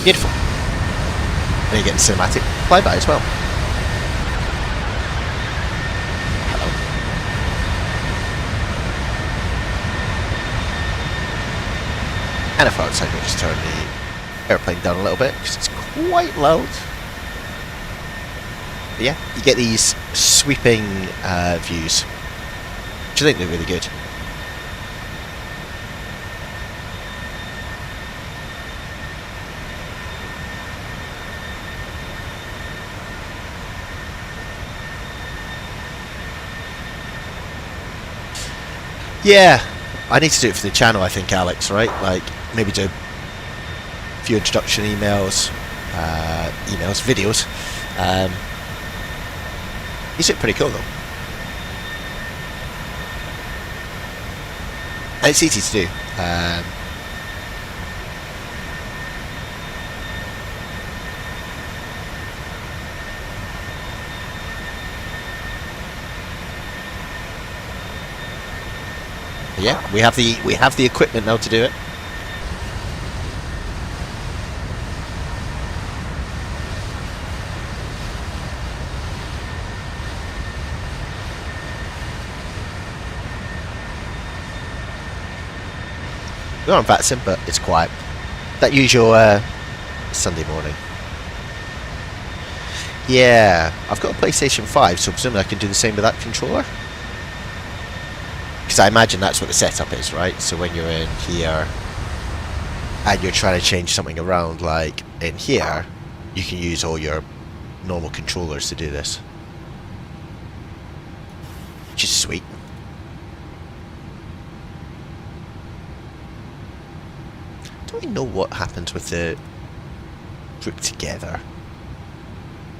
Beautiful. And you get the cinematic flyby as well. And if outside, we'll just turn the airplane down a little bit because it's quite loud. But yeah, you get these sweeping views, which I think they're really good. Yeah, I need to do it for the channel, I think, Alex, right? Like, maybe do a few introduction emails, videos. These look pretty cool, though. And it's easy to do. Yeah, we have the equipment now to do it. We are on Vatsim, but it's quiet. That usual Sunday morning. Yeah, I've got a PlayStation 5, so presumably I can do the same with that controller. Because I imagine that's what the setup is, right? So when you're in here and you're trying to change something around, like in here, you can use all your normal controllers to do this. Which is sweet. Don't really know what happens with the group together.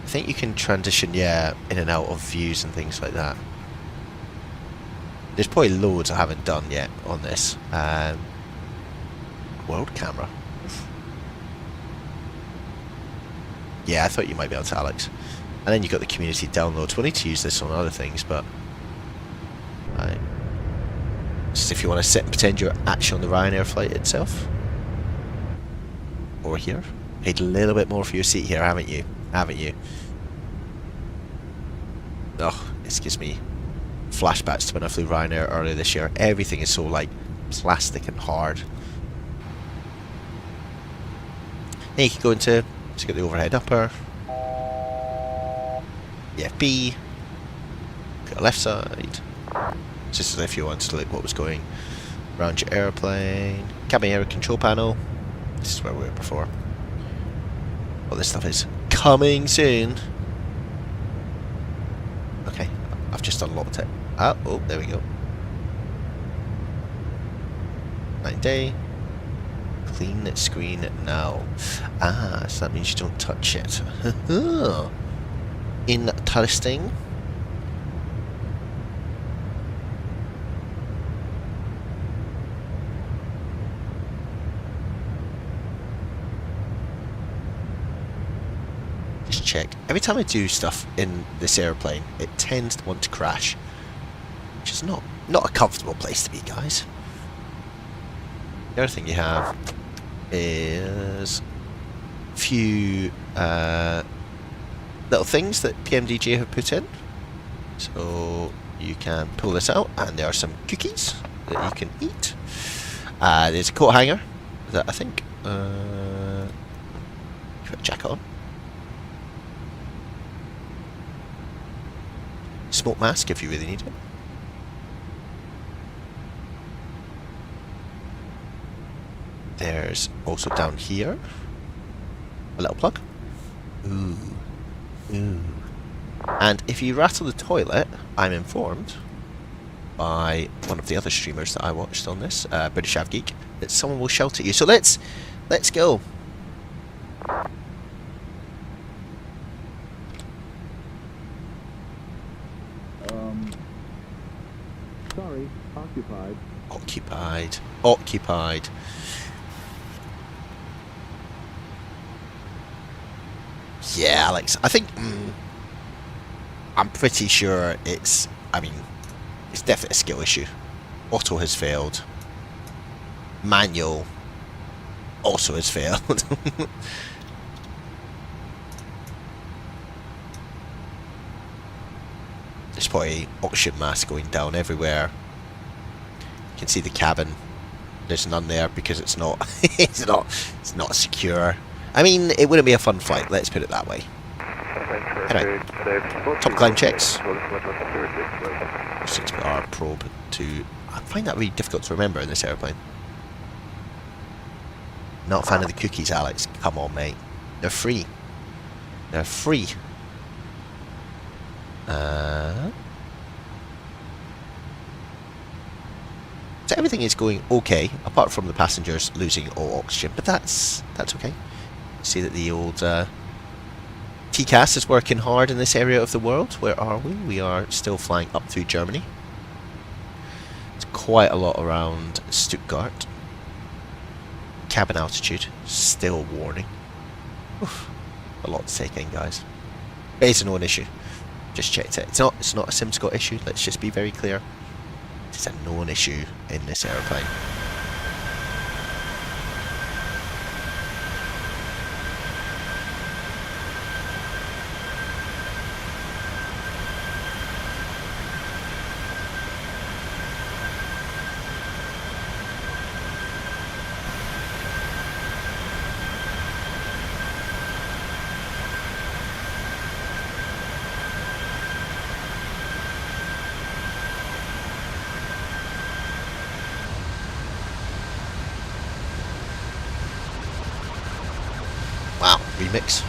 I think you can transition, yeah, in and out of views and things like that. There's probably loads I haven't done yet on this. World camera. Yeah, I thought you might be able to, Alex. And then you've got the community downloads. We'll need to use this on other things, but... Right. Just if you want to sit and pretend you're actually on the Ryanair flight itself. Or here. Paid a little bit more for your seat here, haven't you? Haven't you? Oh, this gives me flashbacks to when I flew Ryanair earlier this year. Everything is so like plastic and hard. Then you can go into, so you got the overhead upper, the FB, got the left side, just as if you wanted to look what was going around your airplane. Cabin air control panel. This is where we were before. Well, this stuff is coming soon. Okay, I've just unlocked it. Oh, there we go. 9-day. Clean screen now. Ah, so that means you don't touch it. Interesting. Just check. Every time I do stuff in this airplane, it tends to want to crash. Which is not a comfortable place to be, guys. The other thing you have is a few little things that Pmdg have put in. So you can pull this out, and there are some cookies that you can eat. There's a coat hanger that I think put a jacket on. Smoke mask if you really need it. There's also down here a little plug. Ooh. Ooh. And if you rattle the toilet, I'm informed by one of the other streamers that I watched on this, British Av Geek, that someone will shout at you. So let's go. Sorry, occupied. Occupied. Occupied. Yeah, Alex, I think I'm pretty sure it's, I mean, it's definitely a skill issue. Auto has failed. Manual also has failed. There's probably oxygen mask going down everywhere. You can see the cabin. There's none there because it's not it's not secure. I mean, it wouldn't be a fun flight, let's put it that way. Anyway, top climb checks. 6R probe to... I find that really difficult to remember in this airplane. Not a fan of the cookies, Alex. Come on, mate. They're free. They're free. So everything is going okay, apart from the passengers losing all oxygen, but that's okay. See that the old TCAS is working hard in this area of the world. Where are we? We are still flying up through Germany. It's quite a lot around Stuttgart. Cabin altitude, still warning. Oof, a lot to take in, guys. It's a known issue. Just checked it. It's not a SimScott issue. Let's just be very clear. It's It's a known issue in this aeroplane. Wow, remix.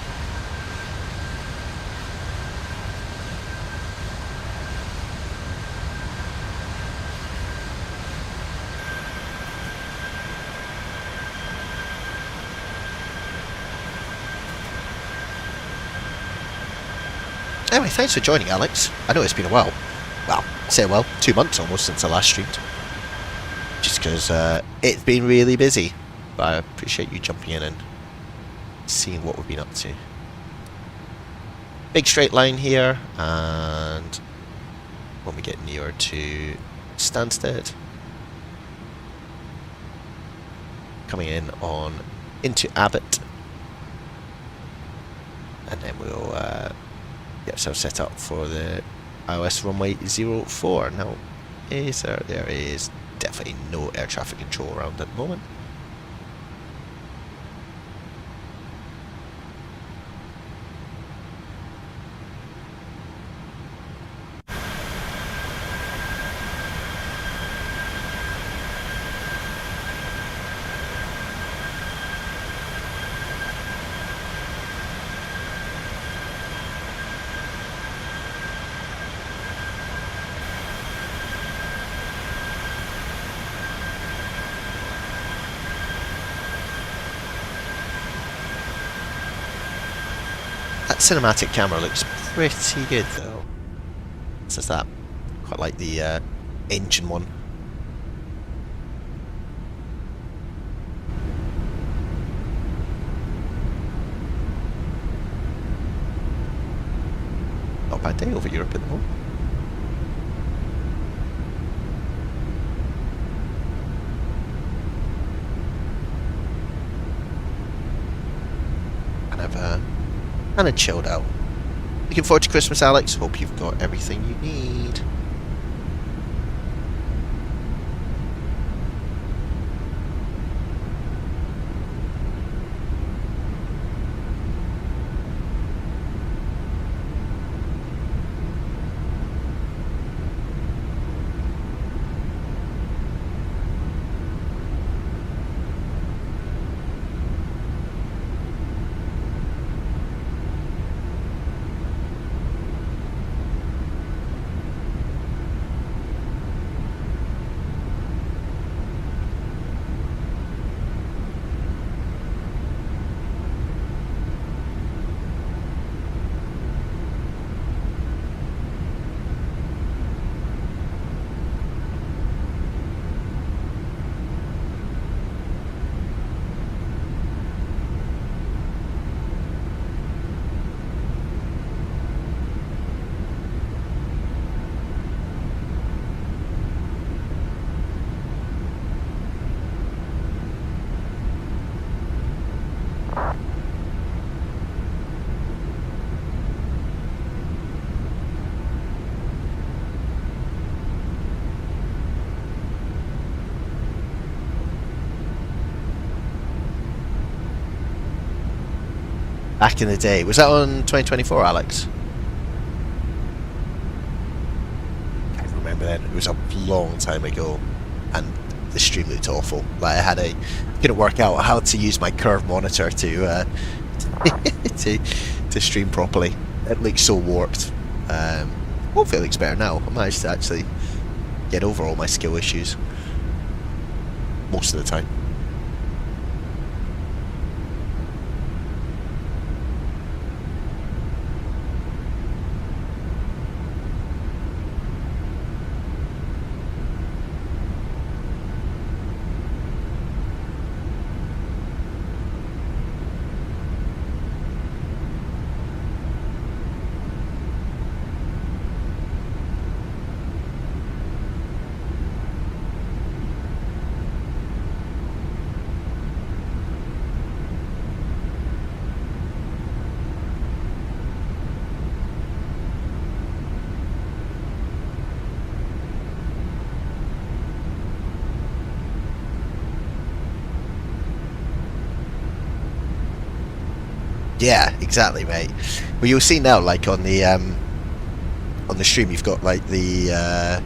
Anyway, thanks for joining, Alex. I know it's been a while. Well, say well, 2 months almost since I last streamed. Just because it's been really busy. But I appreciate you jumping in and seeing what we've been up to. Big straight line here, and when we get nearer to Stansted, coming in on into Abbott, and then we'll get ourselves set up for the iOS runway 04. Now, there is definitely no air traffic control around at the moment. That cinematic camera looks pretty good though. This is that. Quite like the engine one. Not a bad day over Europe at the moment. Kind of chilled out. Looking forward to Christmas, Alex. Hope you've got everything you need. Back in the day. Was that on 2024, Alex? I can't remember then. It was a long time ago, and the stream looked awful. Like I couldn't work out how to use my curved monitor to to stream properly. It looks so warped. Hopefully it looks better now. I managed to actually get over all my skill issues most of the time. Yeah, exactly, mate. Well, you'll see now, like on the stream, you've got like the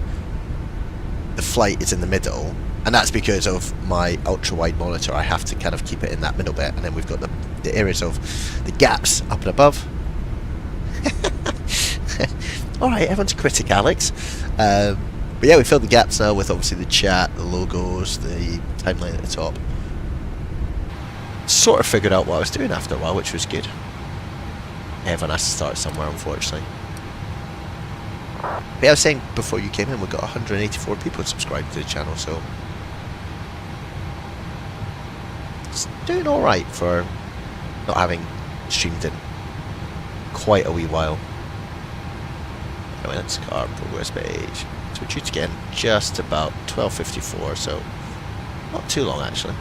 flight is in the middle, and that's because of my ultra wide monitor. I have to kind of keep it in that middle bit, and then we've got the areas of the gaps up and above. All right, everyone's a critic, Alex. But yeah, we filled the gaps now with obviously the chat, the logos, the timeline at the top. Sort of figured out what I was doing after a while, which was good. Everyone has to start somewhere, unfortunately. But yeah, I was saying before you came in, we got 184 people subscribed to the channel, so it's doing all right for not having streamed in quite a wee while. Anyway, that's car progress page. So we're due to get in just about 12:54, so not too long actually.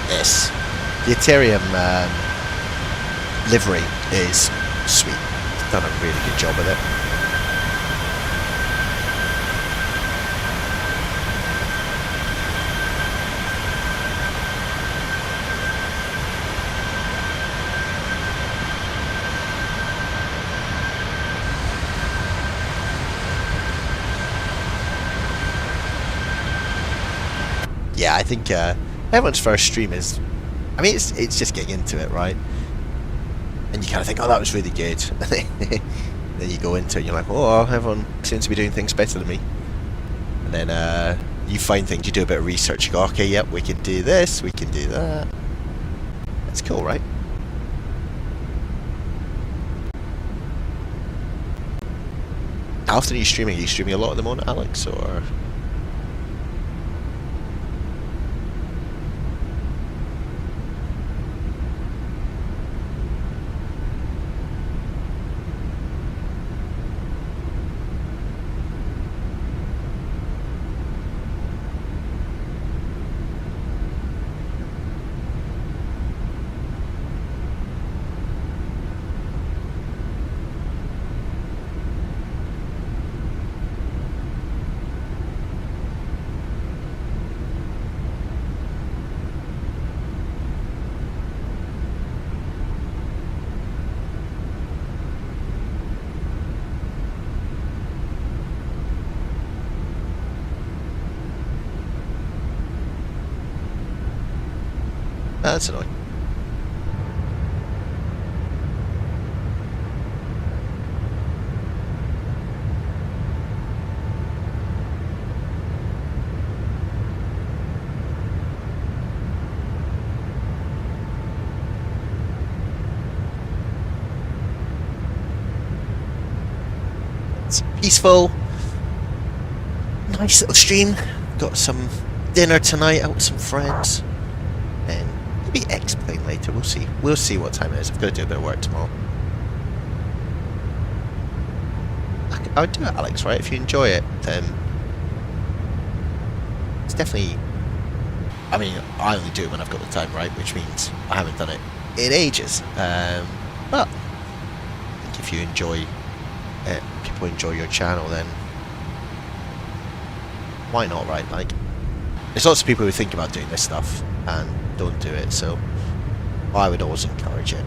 Yes, the Ethereum livery is sweet. It's done a really good job with it. Yeah, I think everyone's first stream is, I mean, it's just getting into it, right? And you kind of think, oh, that was really good. Then you go into it and you're like, oh, everyone seems to be doing things better than me. And then you find things, you do a bit of research, you go, okay, yep, we can do this, we can do that. That's cool, right? How often are you streaming? Are you streaming a lot at the moment, Alex, or...? That's annoying. It's peaceful. Nice little stream. Got some dinner tonight out with some friends. And maybe X-Plane later, we'll see. We'll see what time it is. I've got to do a bit of work tomorrow. I would do it, Alex, right? If you enjoy it, then it's definitely... I mean, I only do it when I've got the time, right? Which means I haven't done it in ages. But I think if you enjoy it, people enjoy your channel, then why not, right? Like, there's lots of people who think about doing this stuff and don't do it, so I would always encourage it.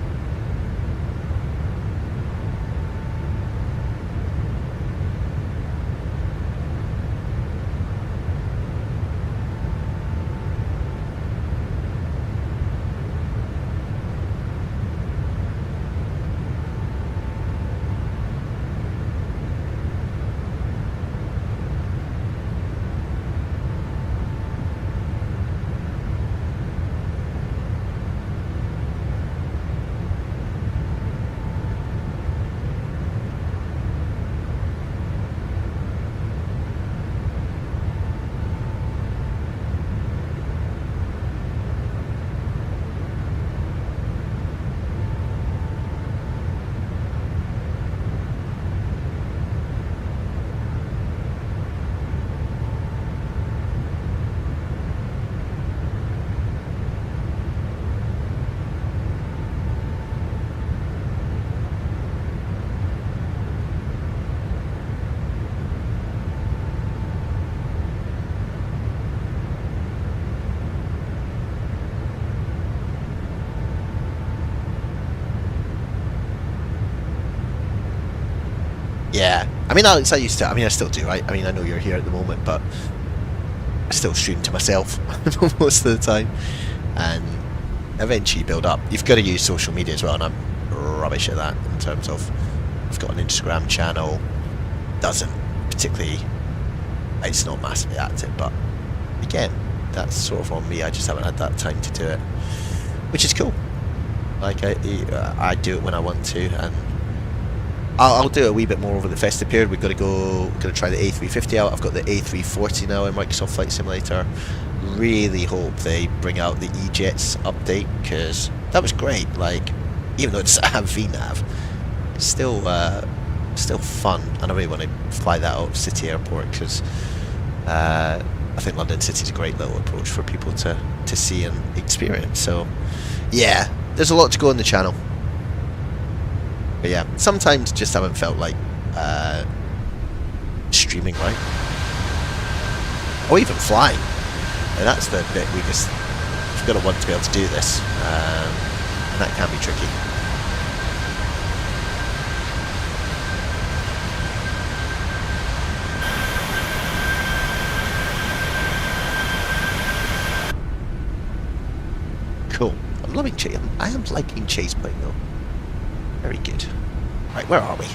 Yeah. I mean, Alex, I used to. I mean, I still do. I mean, I know you're here at the moment, but I still stream to myself most of the time. And eventually you build up. You've got to use social media as well, and I'm rubbish at that in terms of I've got an Instagram channel. Doesn't particularly. It's not massively active, but again, that's sort of on me. I just haven't had that time to do it, which is cool. Like I do it when I want to, and I'll do it a wee bit more over the festive period. We've got to try the A350 out. I've got the A340 now in Microsoft Flight Simulator. Really hope they bring out the E-Jets update, because that was great. Like, even though it doesn't have VNAV, it's still fun, and I really want to fly that out of City Airport, because I think London City is a great little approach for people to see and experience. So yeah, there's a lot to go on the channel, but yeah, sometimes just haven't felt like streaming right, or even flying, and that's the bit we've got to want to be able to do this, and that can be tricky. Cool. I'm loving Chase. I am liking Chaseplane though. Very good. Right, where are we?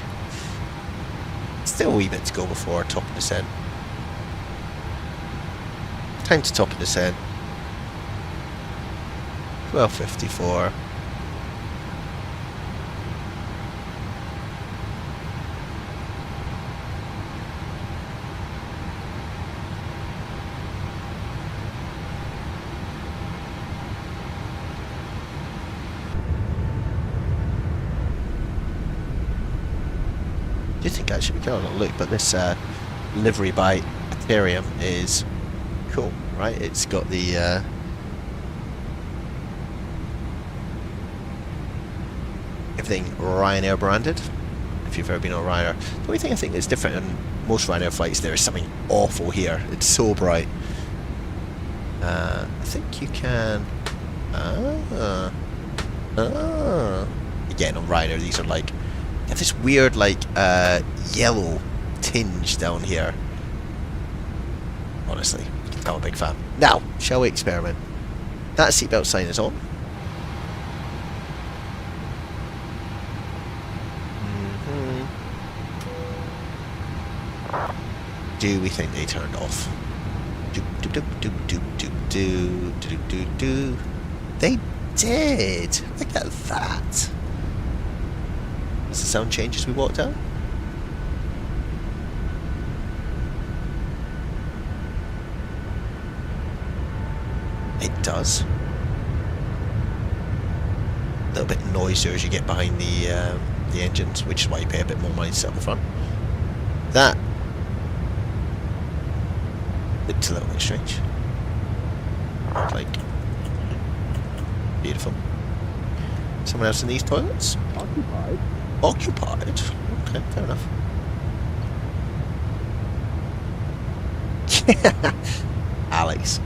Still a wee bit to go before top of descent. Time to top of descent. 12:54. I do think I should be going on a look, but this livery by Ethereum is cool, right? It's got the everything Ryanair branded. If you've ever been on Ryanair, the only thing I think that's different in most Ryanair flights, there is something awful here. It's so bright. I think you can. Again, on Ryanair, these are like. They have this weird, like, yellow tinge down here. Honestly, you can tell I'm a big fan. Now, shall we experiment? That seatbelt sign is on. Do we think they turned off? They did! Look at that! Does the sound change as we walk down? It does. A little bit noisier as you get behind the engines, which is why you pay a bit more money to sit up the front. That looked a little bit strange. Like, beautiful. Someone else in these toilets? Occupied. Occupied? Okay, fair enough. Alex,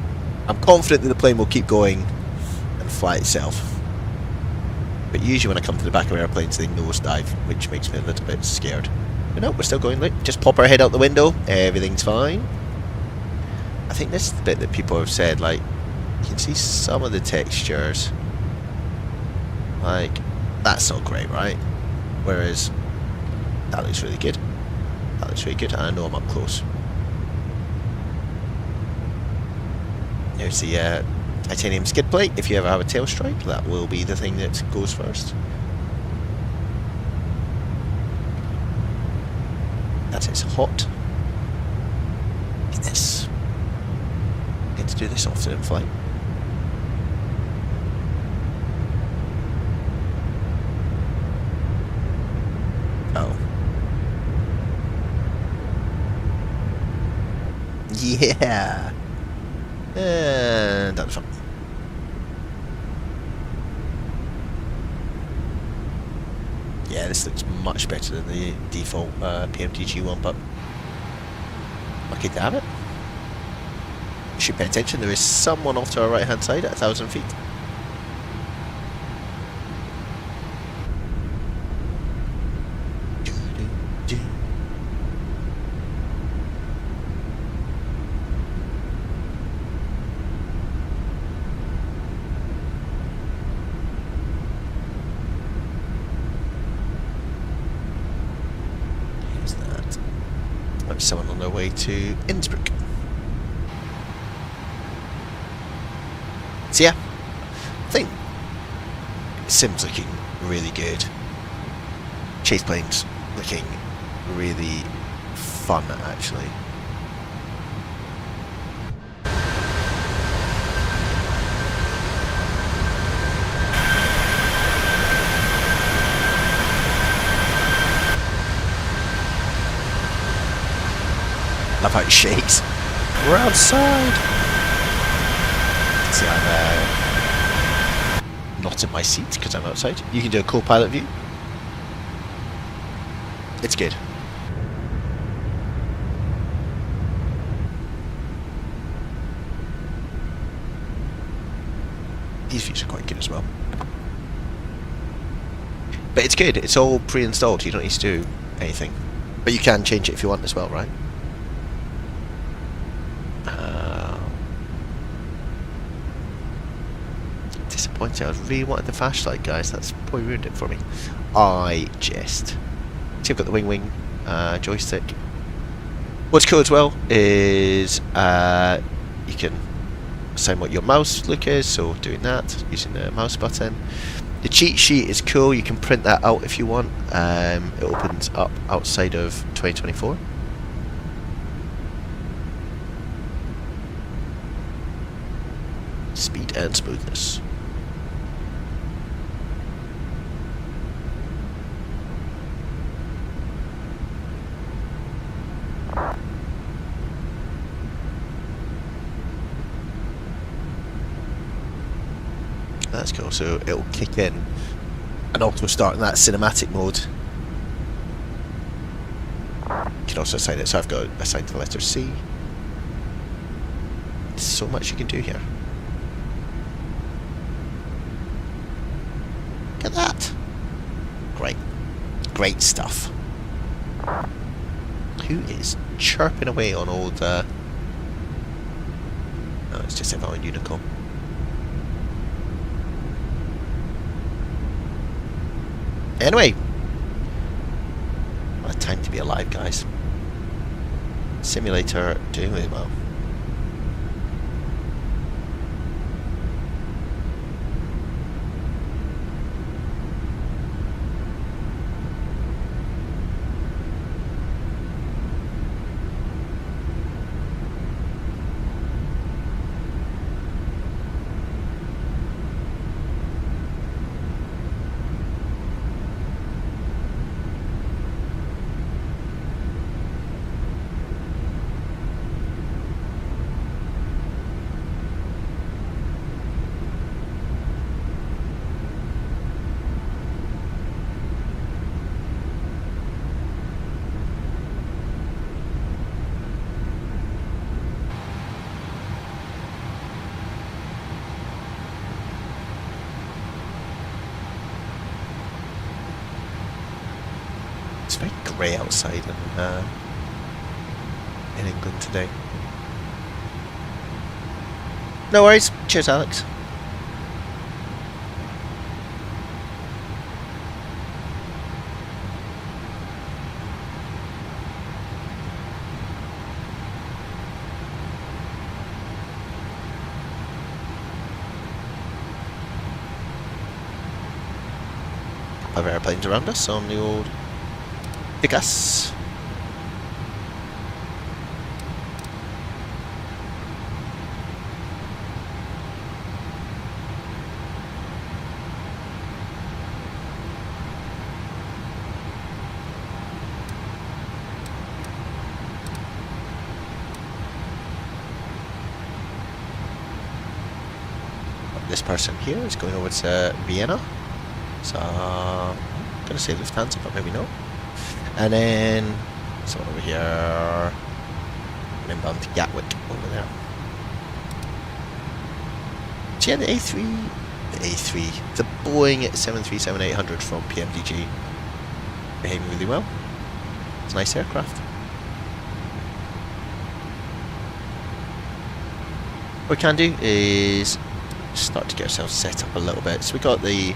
I'm confident that the plane will keep going and fly itself. But usually when I come to the back of airplanes, they nosedive, which makes me a little bit scared. But no, we're still going. Look, just pop our head out the window, everything's fine. I think this is the bit that people have said, like, you can see some of the textures. Like, that's not great, right? Whereas, that looks really good. That looks really good, and I know I'm up close. There's the titanium skid plate. If you ever have a tail strike, that will be the thing that goes first. That is hot. Look at this. I get to do this often in flight. Oh. Yeah. And down the front. Yeah, this looks much better than the default Pmdg one, but lucky to have it. You should pay attention, there is someone off to our right hand side at 1,000 feet. someone on their way to Innsbruck. So yeah, I think Sim's looking really good. Chaseplane's looking really fun, actually. Love how it shakes. We're outside. See, I'm not in my seat because I'm outside. You can do a co-pilot view. It's good. These views are quite good as well. But it's good. It's all pre-installed. You don't need to do anything. But you can change it if you want as well, right? Disappointed. I really wanted the flashlight, guys. That's probably ruined it for me. I just... See, I've got the wing joystick. What's cool as well is you can assign what your mouse look is, so doing that using the mouse button. The cheat sheet is cool. You can print that out if you want. It opens up outside of 2024. Speed and smoothness. That's cool, so it'll kick in and auto start in that cinematic mode. You can also assign it, so I've got assigned to the letter C. There's so much you can do here. Look at that. Great. Great stuff. Who is chirping away on old... No, it's just about a unicorn. Anyway, what a time to be alive, guys. Simulator doing really well. It's very grey outside in England today. No worries. Cheers, Alex. Other airplanes around us on the old Pegasus. This person here is going over to Vienna, so I'm gonna say Lufthansa, but maybe not. And then someone over here, and then bound to Gatwick over there. So yeah, the Boeing 737-800 from Pmdg, behaving really well. It's a nice aircraft. What we can do is start to get ourselves set up a little bit. So we got the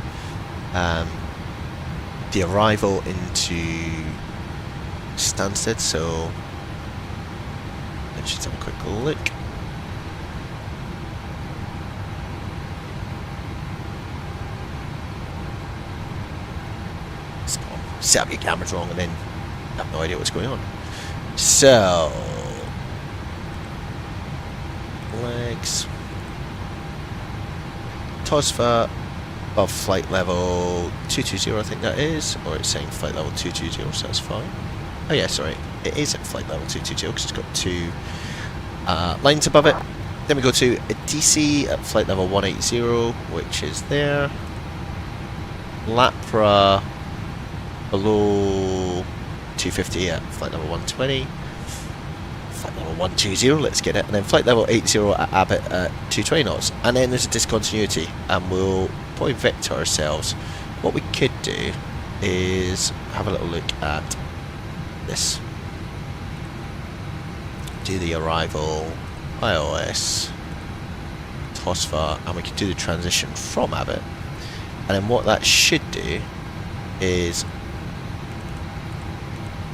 arrival into Stansted, so Just have a quick look. Set up your cameras wrong and then have no idea what's going on. So, legs, TOSFA above flight level 220, I think that is, or it's saying flight level 220, so that's fine. Oh yeah, sorry, it is at flight level 220 because it's got two lines above it. Then we go to a DC at flight level 180, which is there. Lapra below 250 at flight level 120. Flight level 120, let's get it. And then flight level 80 at Abbott at 220 knots. And then there's a discontinuity, and we'll probably vector ourselves. What we could do is have a little look at this. Do the arrival, iOS, TOSFA, and we can do the transition from Abbott. And then what that should do is,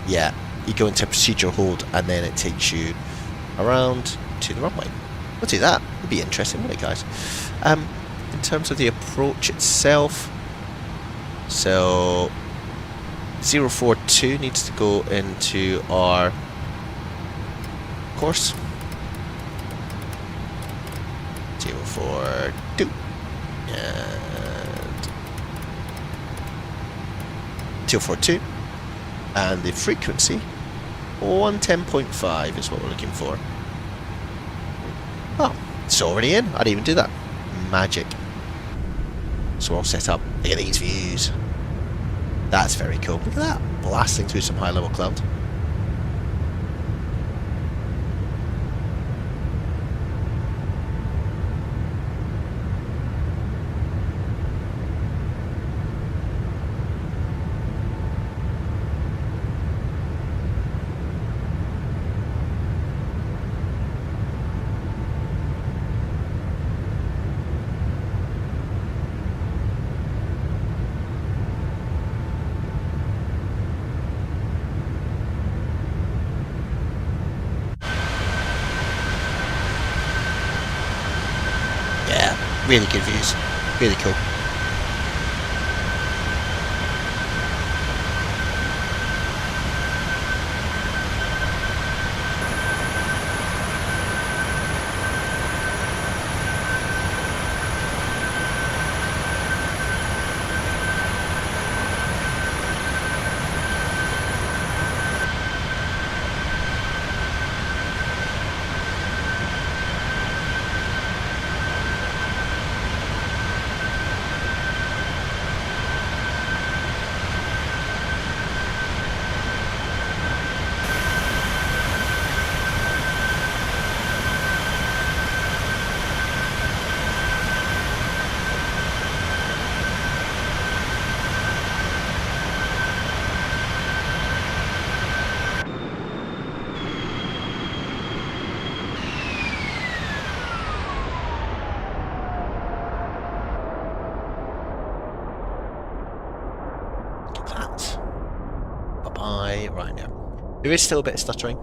yeah, you go into procedure hold and then it takes you around to the runway. We'll do that. It'll be interesting, won't it, guys? In terms of the approach itself, so 042 needs to go into our course. 042 and 042. And the frequency, 110.5 is what we're looking for. Oh, it's already in. I didn't even do that. Magic. So we're all set up. Look at these views. That's very cool. Look at that. Blasting through some high-level cloud. Really good views. Really cool. Right now, there is still a bit of stuttering.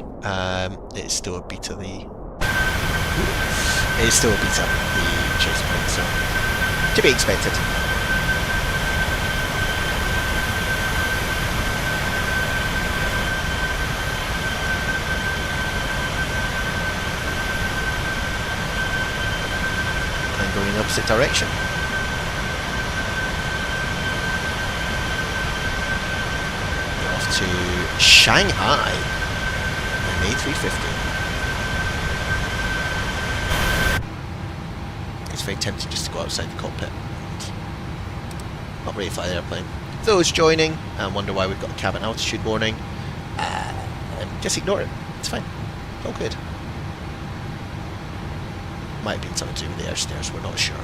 It's still a beta the. It is still a beta the Chaseplane, so to be expected. And going in the opposite direction. To Shanghai, an A350. It's very tempting just to go outside the cockpit. Not really fly the airplane. Those joining and wonder why we've got a cabin altitude warning, just ignore it. It's fine. It's all good. Might have been something to do with the air stairs, we're not sure.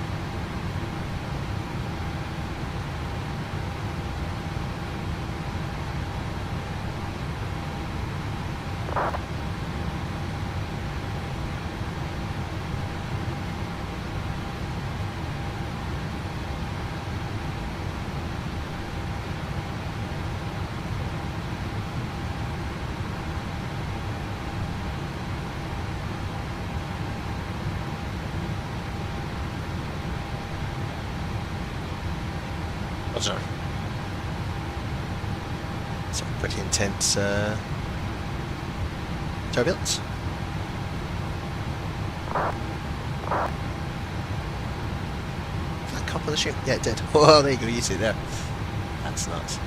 Roger. Some pretty intense turbulence. Did that couple the stream? Yeah, it did. Oh, there you go. You see there. That's nuts.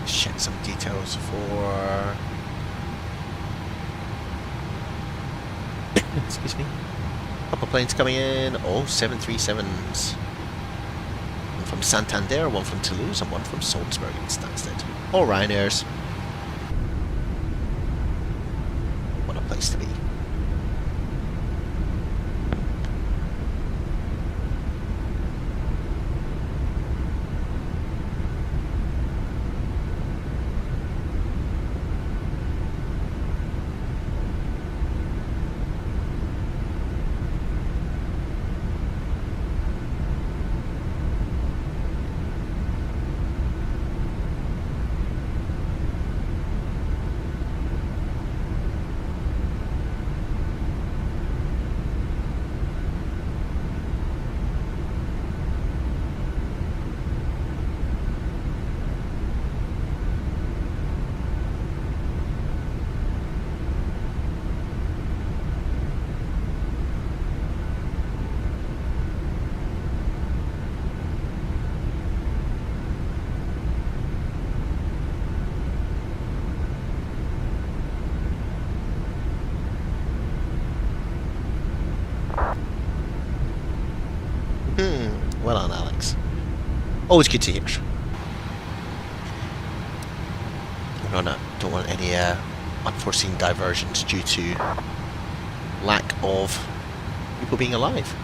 Check some details for. Excuse me. Couple planes coming in. All 737s. One from Santander, one from Toulouse, and one from Salzburg in Stansted. All Ryanairs. What a place to be. Well on, Alex. Always good to hear. Don't want any unforeseen diversions due to lack of people being alive.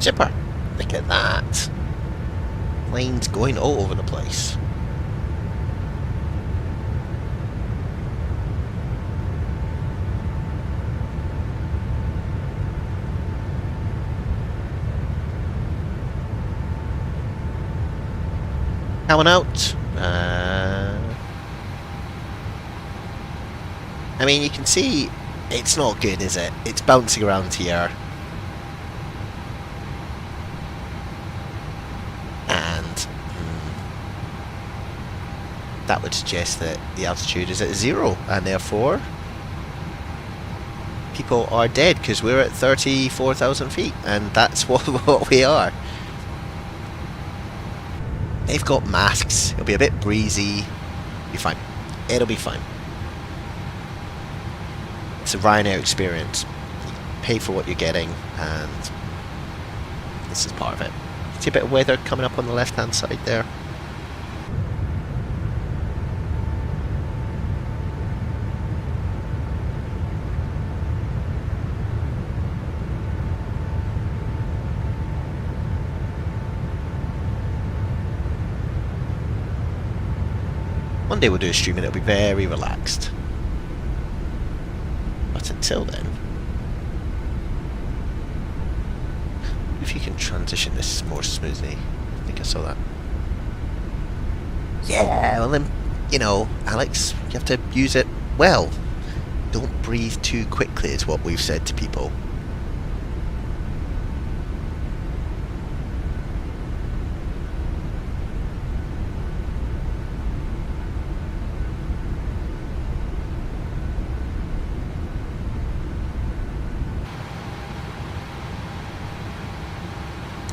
Super! Look at that! Planes going all over the place. Coming out. I mean, you can see it's not good, is it? It's bouncing around here. That would suggest that the altitude is at 0, and therefore people are dead because we're at 34,000 feet, and that's what we are. They've got masks. It'll be a bit breezy. Be fine. It'll be fine. It's a Ryanair experience. You pay for what you're getting, and this is part of it. See a bit of weather coming up on the left-hand side there. One day we'll do a stream and it'll be very relaxed. But until then, if you can transition this more smoothly. I think I saw that. Yeah, well then, you know, Alex, you have to use it well. Don't breathe too quickly is what we've said to people.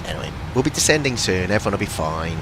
Anyway, we'll be descending soon, everyone will be fine.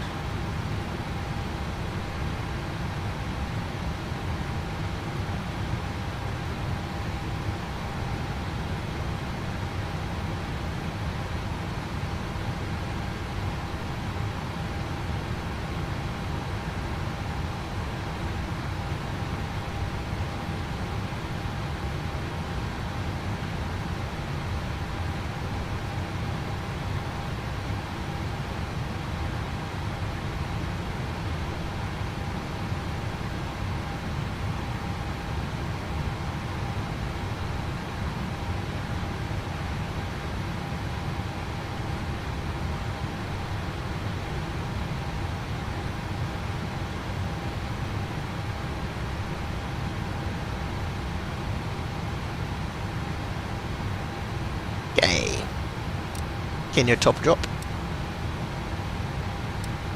in your top drop.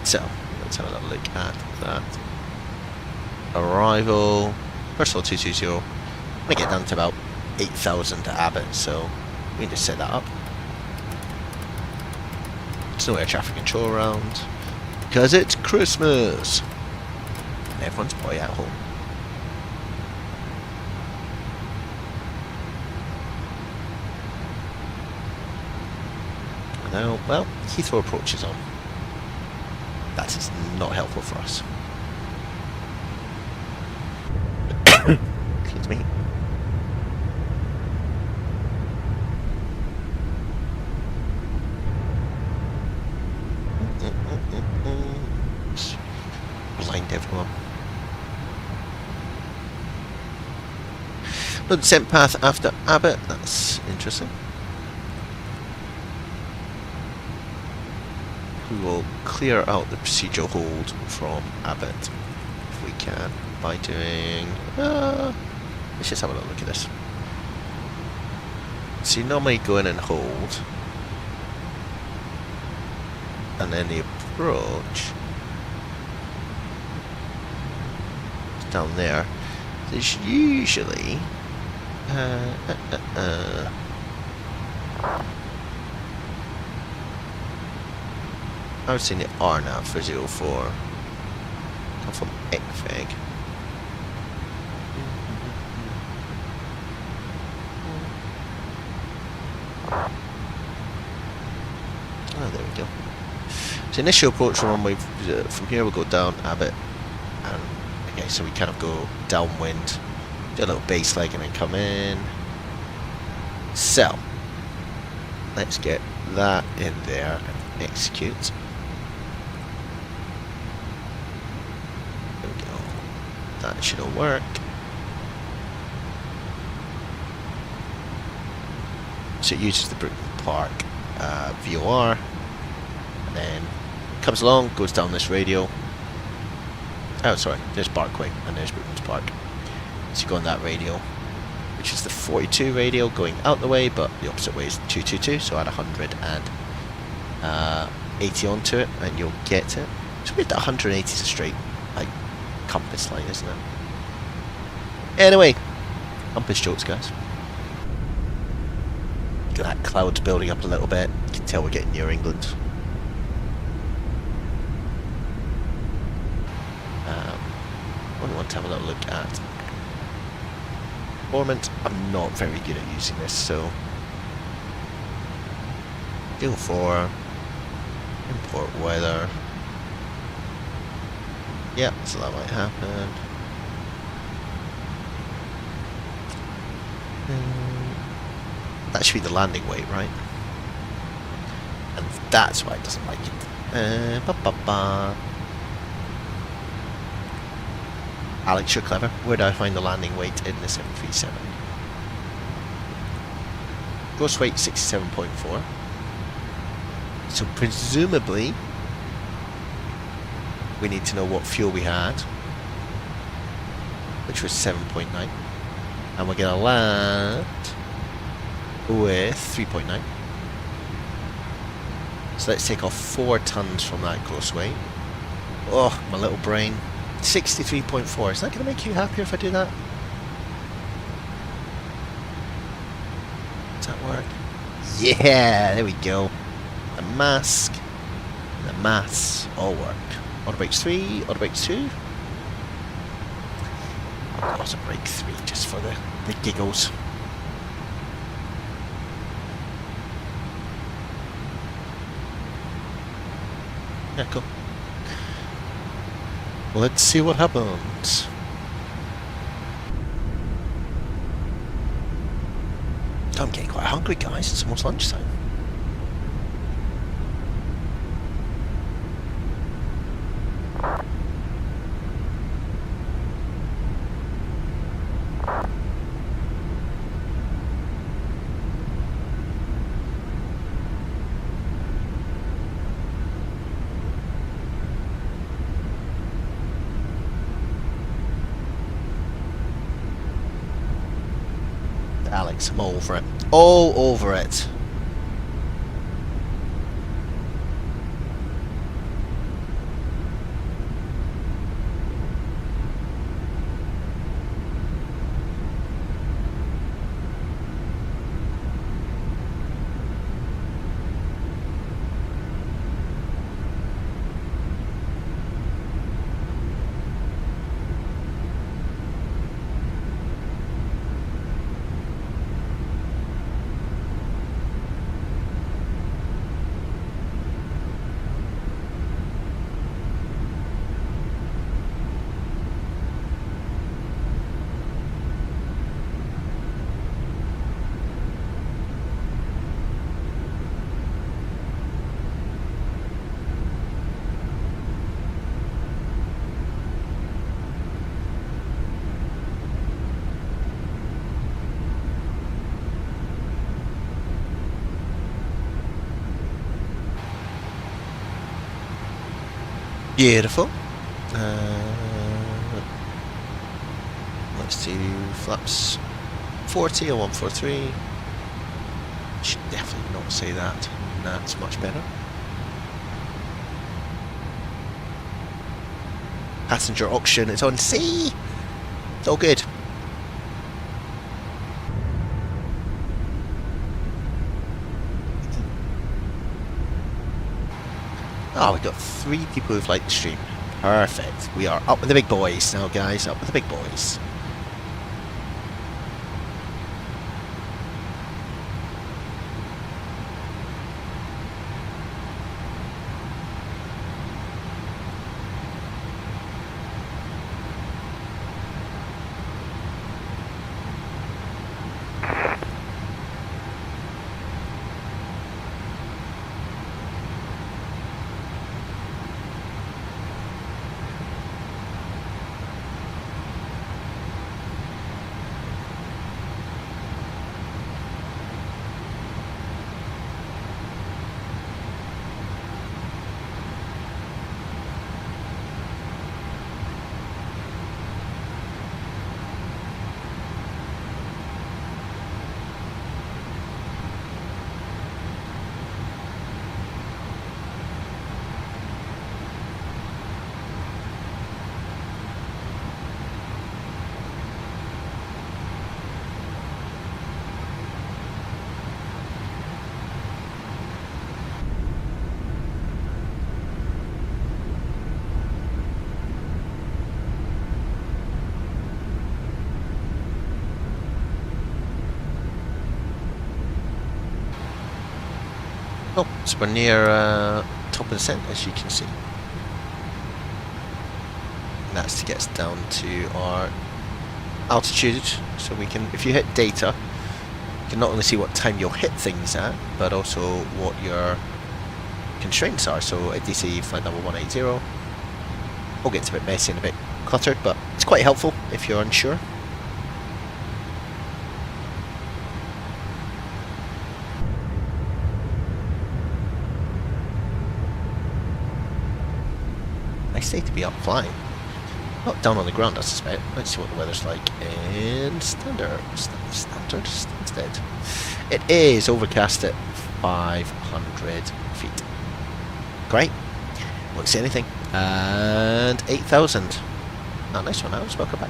So, let's have a little look at that. Arrival, first of all 220. I'm going to get down to about 8,000 to Abbott, so we can just set that up. There's no air traffic control around, because it's Christmas! And everyone's boy at home. Now, well, Heathrow approach is on. That is not helpful for us. Excuse me. Blind everyone. No descent path after Abbott, that's interesting. We will clear out the procedural hold from Abbott if we can by doing. Let's just have a little look at this. So you normally go in and hold, and then the approach is down there. There's usually I was seeing the R now for 04. Come from Ekfeg. Oh, there we go. So initial approach from runway, from here we'll go down Abbott, and okay, so we kind of go downwind, do a little base leg and then come in. So let's get that in there and execute. That should all work. So it uses the Brookman Park VOR, and then comes along, goes down this radio. Oh, sorry, there's Barkway and there's Brookman's Park. So you go on that radio, which is the 42 radio going out the way, but the opposite way is 222. So add 180 onto it, and you'll get it. So weird that 180 is a straight like compass line, isn't it? Anyway, compass jokes, guys. Got that clouds building up a little bit. You can tell we're getting near England. I want to have a little look at performance. I'm not very good at using this, so deal for import weather. Yep, so that might happen. That should be the landing weight, right? And that's why it doesn't like it. Alex, you're clever. Where do I find the landing weight in the 737? Gross weight 67.4. So presumably we need to know what fuel we had, which was 7.9, and we're going to land with 3.9. So let's take off 4 tons from that gross weight. Oh, my little brain. 63.4. Is that going to make you happier if I do that? Does that work? Yeah, there we go. The mask and the maths all work. Auto brakes 3, auto brakes 2. Auto brake 3 just for the giggles. Yeah, cool. Let's see what happens. I'm getting quite hungry, guys. It's almost lunchtime. Alex, I'm all over it. All over it. Beautiful. Let's do flaps 40 or 143. Should definitely not say that. That's much better. Passenger auction is on C. It's all good. Oh, we've got 3 people who've liked the stream. Perfect. We are up with the big boys now, guys. Up with the big boys. Oh, so we're near top of the descent, as you can see. And that's to get us down to our altitude, so we can, if you hit data, you can not only see what time you'll hit things at, but also what your constraints are. So at DC flight level 180, all gets a bit messy and a bit cluttered, but it's quite helpful if you're unsure. Nice day to be up flying. Not down on the ground, I suspect. Let's see what the weather's like in standard instead. It is overcast at 500 feet. Great. Won't see anything. And 8,000. Oh, nice one, Alex. Welcome back.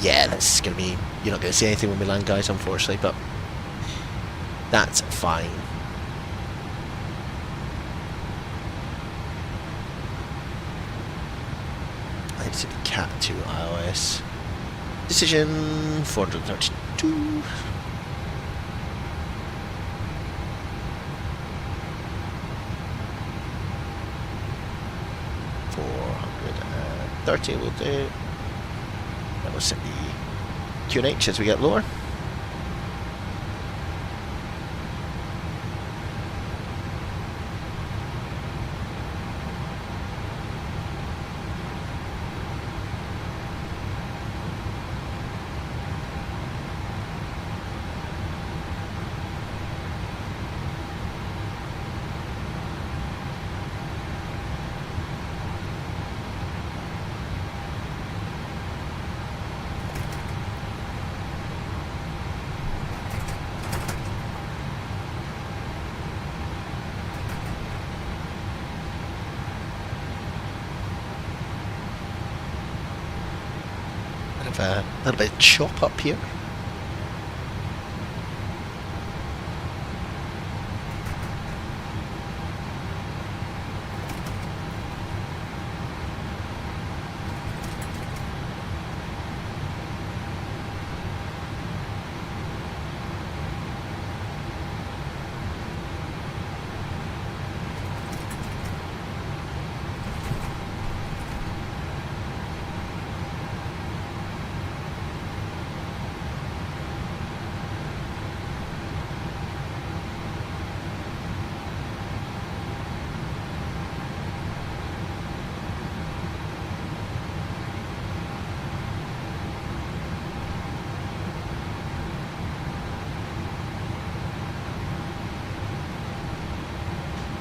Yeah, that's gonna be. You're not gonna see anything when we land, guys, unfortunately, but that's fine. To the Cat 2 iOS. Decision 432. $430 will do. Then we'll set the QNH as we get lower. A little bit of chop up here.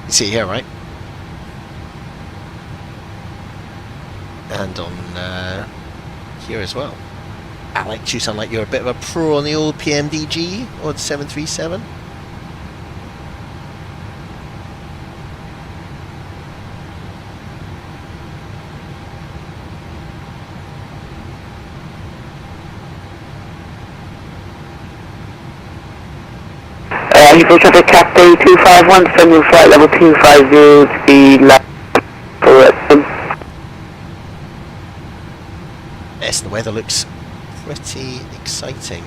See here, right? And on here as well. Alex, you sound like you're a bit of a pro on the old Pmdg on 737. Heathrow traffic Cathay 251, send your flight level 250 to be left for Yes, the weather looks pretty exciting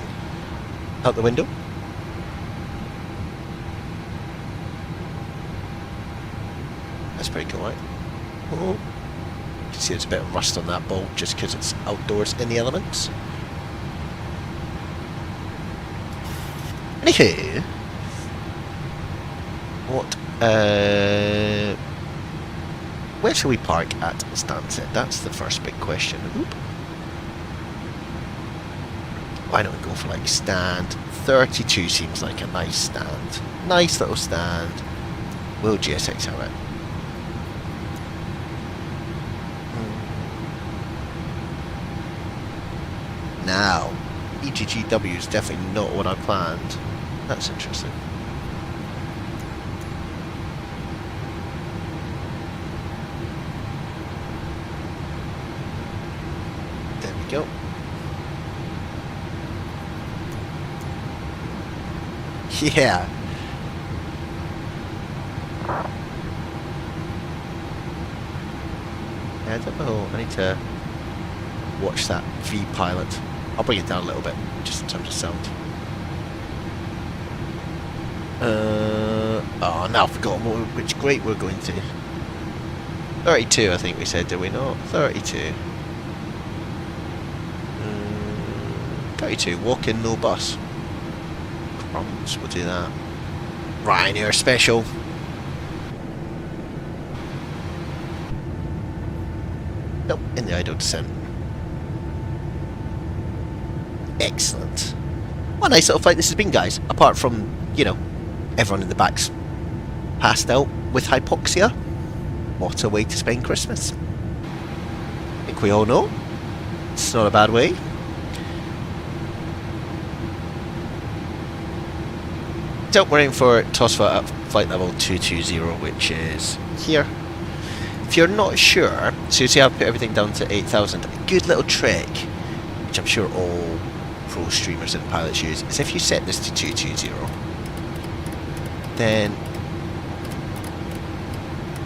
out the window. That's pretty cool, right? Oh. You can see there's a bit of rust on that bulb just because it's outdoors in the elements. Anywho, what, where shall we park at Stansted? That's the first big question. Oop. Why don't we go for like stand 32? Seems like a nice stand. Nice little stand. Will GSX have it? Now, EGGW is definitely not what I planned. That's interesting. There we go. Yeah. I don't know. I need to watch that V pilot. I'll bring it down a little bit, just in terms of sound. Oh, now I've forgotten which grade we're going to. 32, I think we said, did we not? 32. 32, walk in, no bus. Crumbs, we'll do that. Ryanair special. Nope, in the idle descent. Excellent. What a nice little flight this has been, guys. Apart from, you know, everyone in the back's passed out with hypoxia. What a way to spend Christmas. I think we all know. It's not a bad way. So we're in for TOSFA at flight level 220, which is here. If you're not sure, so you see I've put everything down to 8,000. A good little trick, which I'm sure all pro streamers and pilots use, is if you set this to 220, then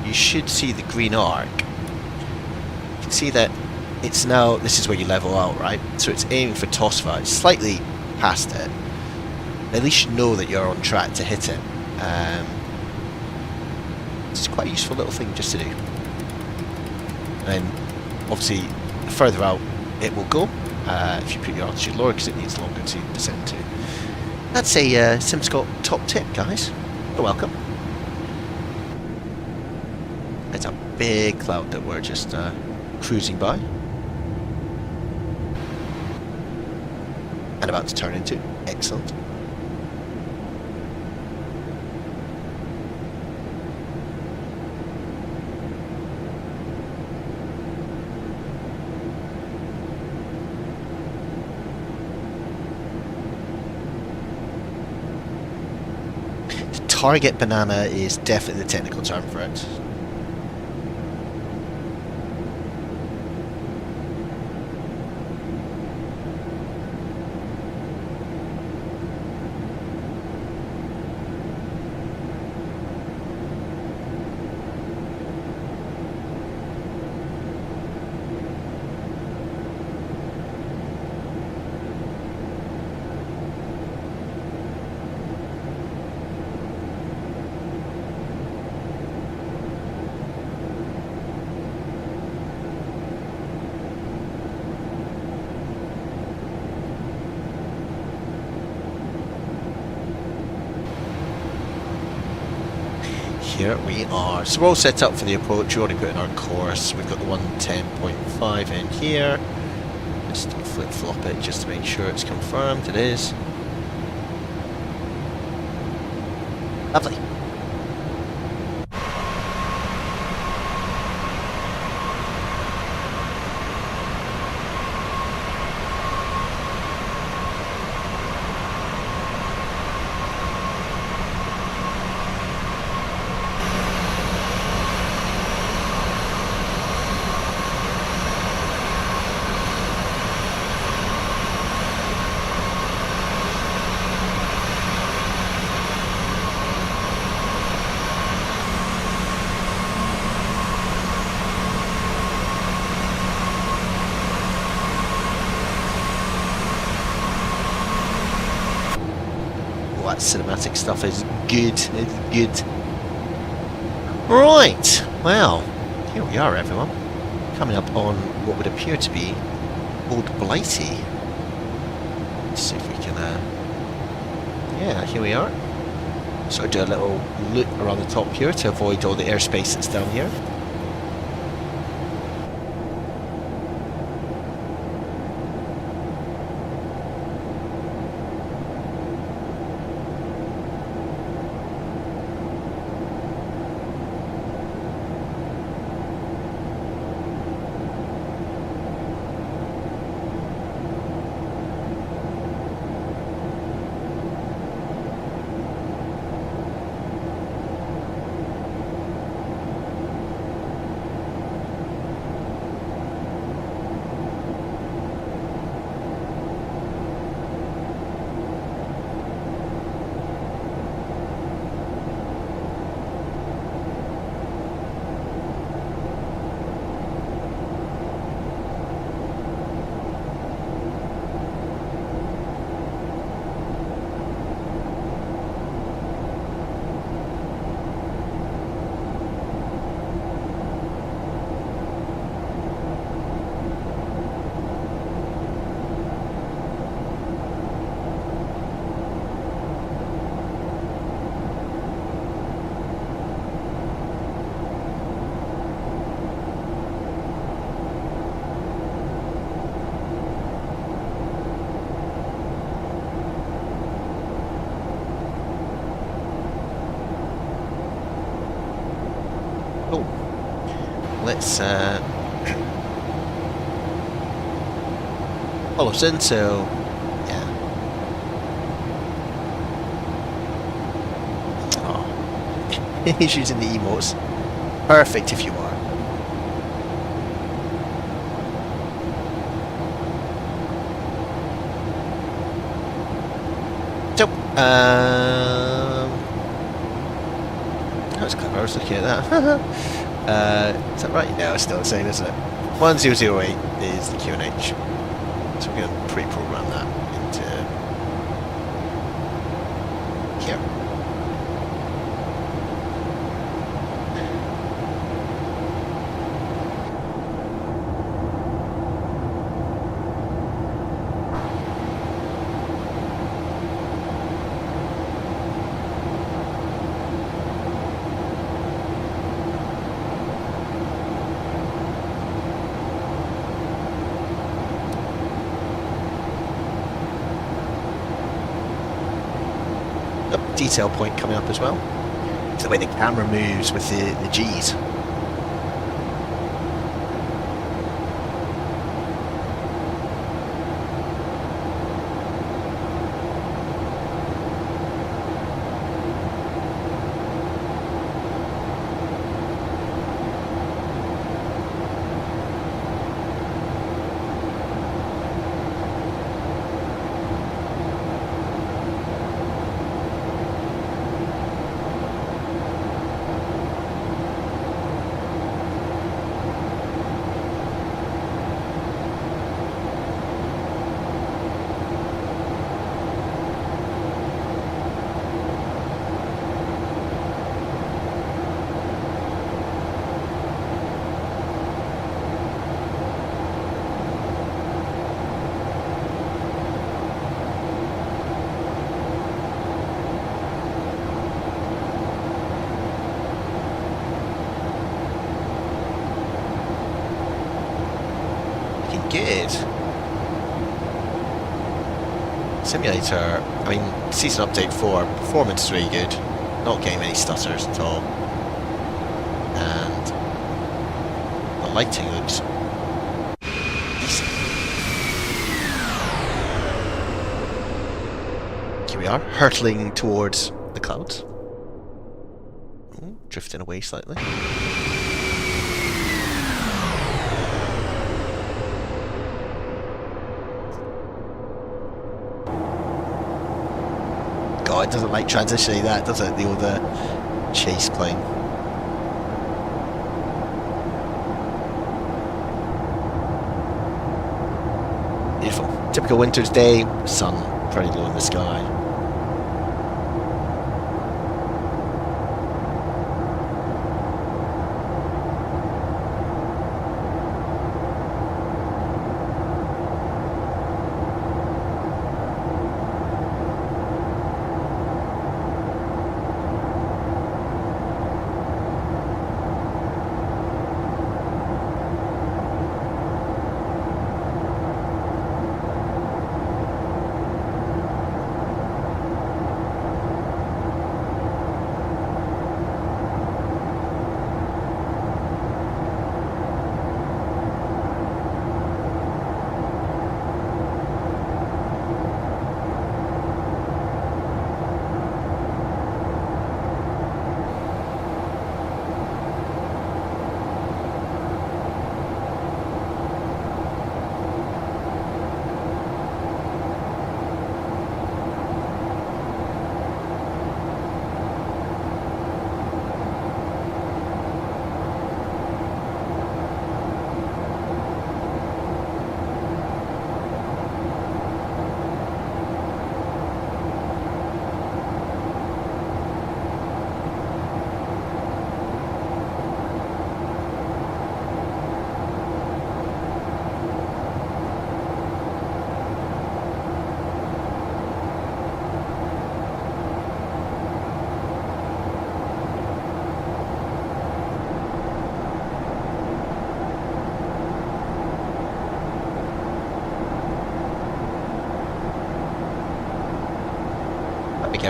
you should see the green arc. You can see that it's now, this is where you level out, right? So it's aiming for TOSFA, it's slightly past it. At least you know that you're on track to hit it. It's quite a useful little thing just to do. And obviously, the further out it will go, if you put your altitude lower, because it needs longer to descend to. That's a SimScott top tip, guys. You're welcome. It's a big cloud that we're just cruising by. And about to turn into. Excellent. Target banana is definitely the technical term for it. Here we are. So we're all set up for the approach. We already put in our course. We've got the 110.5 in here. Just flip-flop it just to make sure it's confirmed. It is. Lovely. cinematic stuff is good. It's good. Right. Well, here we are, everyone. Coming up on what would appear to be Old Blighty. Let's see if we can. Yeah, here we are. Sort of do a little loop around the top here to avoid all the airspace that's down here. Let's follow us in, so yeah. Oh. He's using the emotes. Perfect if you are. So, that was clever, I was looking at that. Is that right? No, it's still the same, isn't it? 1008 is the QNH. So we're going to pre-program that into here. Detail point coming up as well. It's the way the camera moves with the G's. Good. Simulator, I mean, Season Update 4, performance is really good. Not getting many stutters at all. And the lighting looks decent. Here we are, hurtling towards the clouds. Ooh, drifting away slightly. God, it doesn't like transitioning that, does it? The old Chaseplane. Beautiful. Typical winter's day, sun very low in the sky.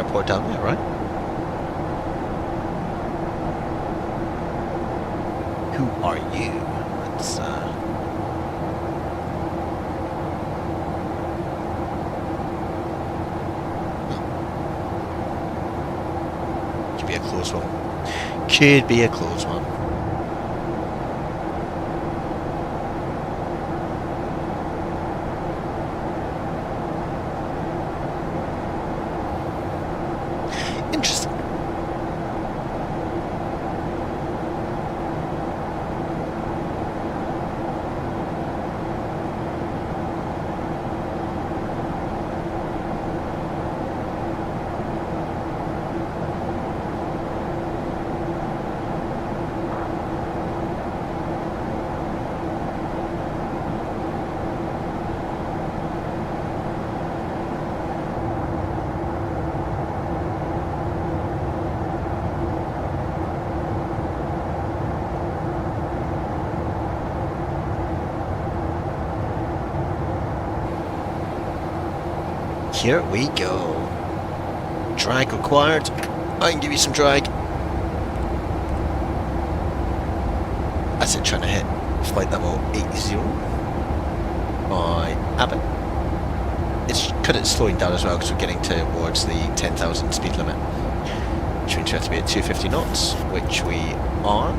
airport down there, right? Who are you? Let's could be a close one. Could be a close one. Interesting. Here we go. Drag required. I can give you some drag. That's it, trying to hit flight level 80 by Abbott. It's because it's slowing down as well because we're getting towards the 10,000 speed limit. Which means we have to be at 250 knots, which we are.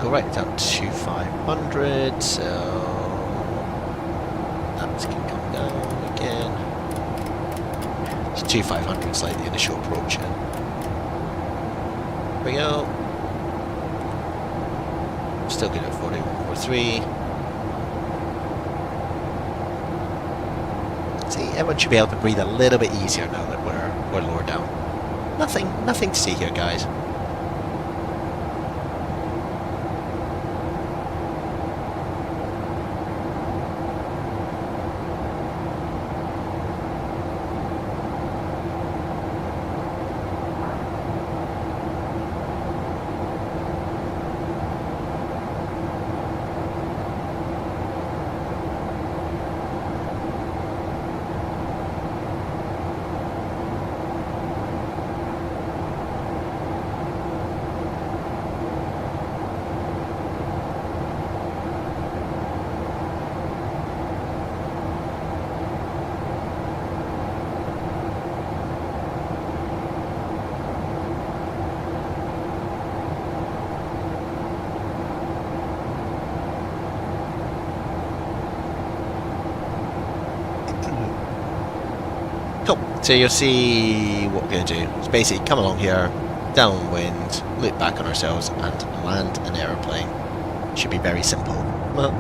Go right down to 500, so that's going to come down again. It's 2500 is like the initial approach. Here we go. Still good at 4143. See, everyone should be able to breathe a little bit easier now that we're lower down. Nothing to see here, guys. Cool. So you'll see what we're going to do. It's basically come along here, downwind, loop back on ourselves, and land an aeroplane. Should be very simple. Well,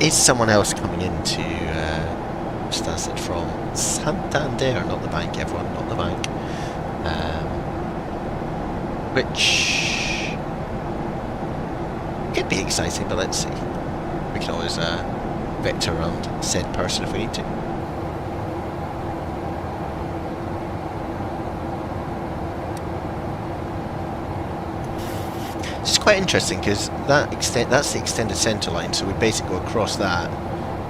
is someone else coming into Stansted from Santander, not the bank, everyone, not the bank. Which could be exciting, but let's see. We can always vector around said person if we need to. It's quite interesting because that's the extended centre line, so we basically go across that.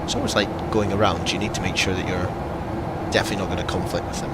It's almost like going around. You need to make sure that you're Definitely not going to conflict with him.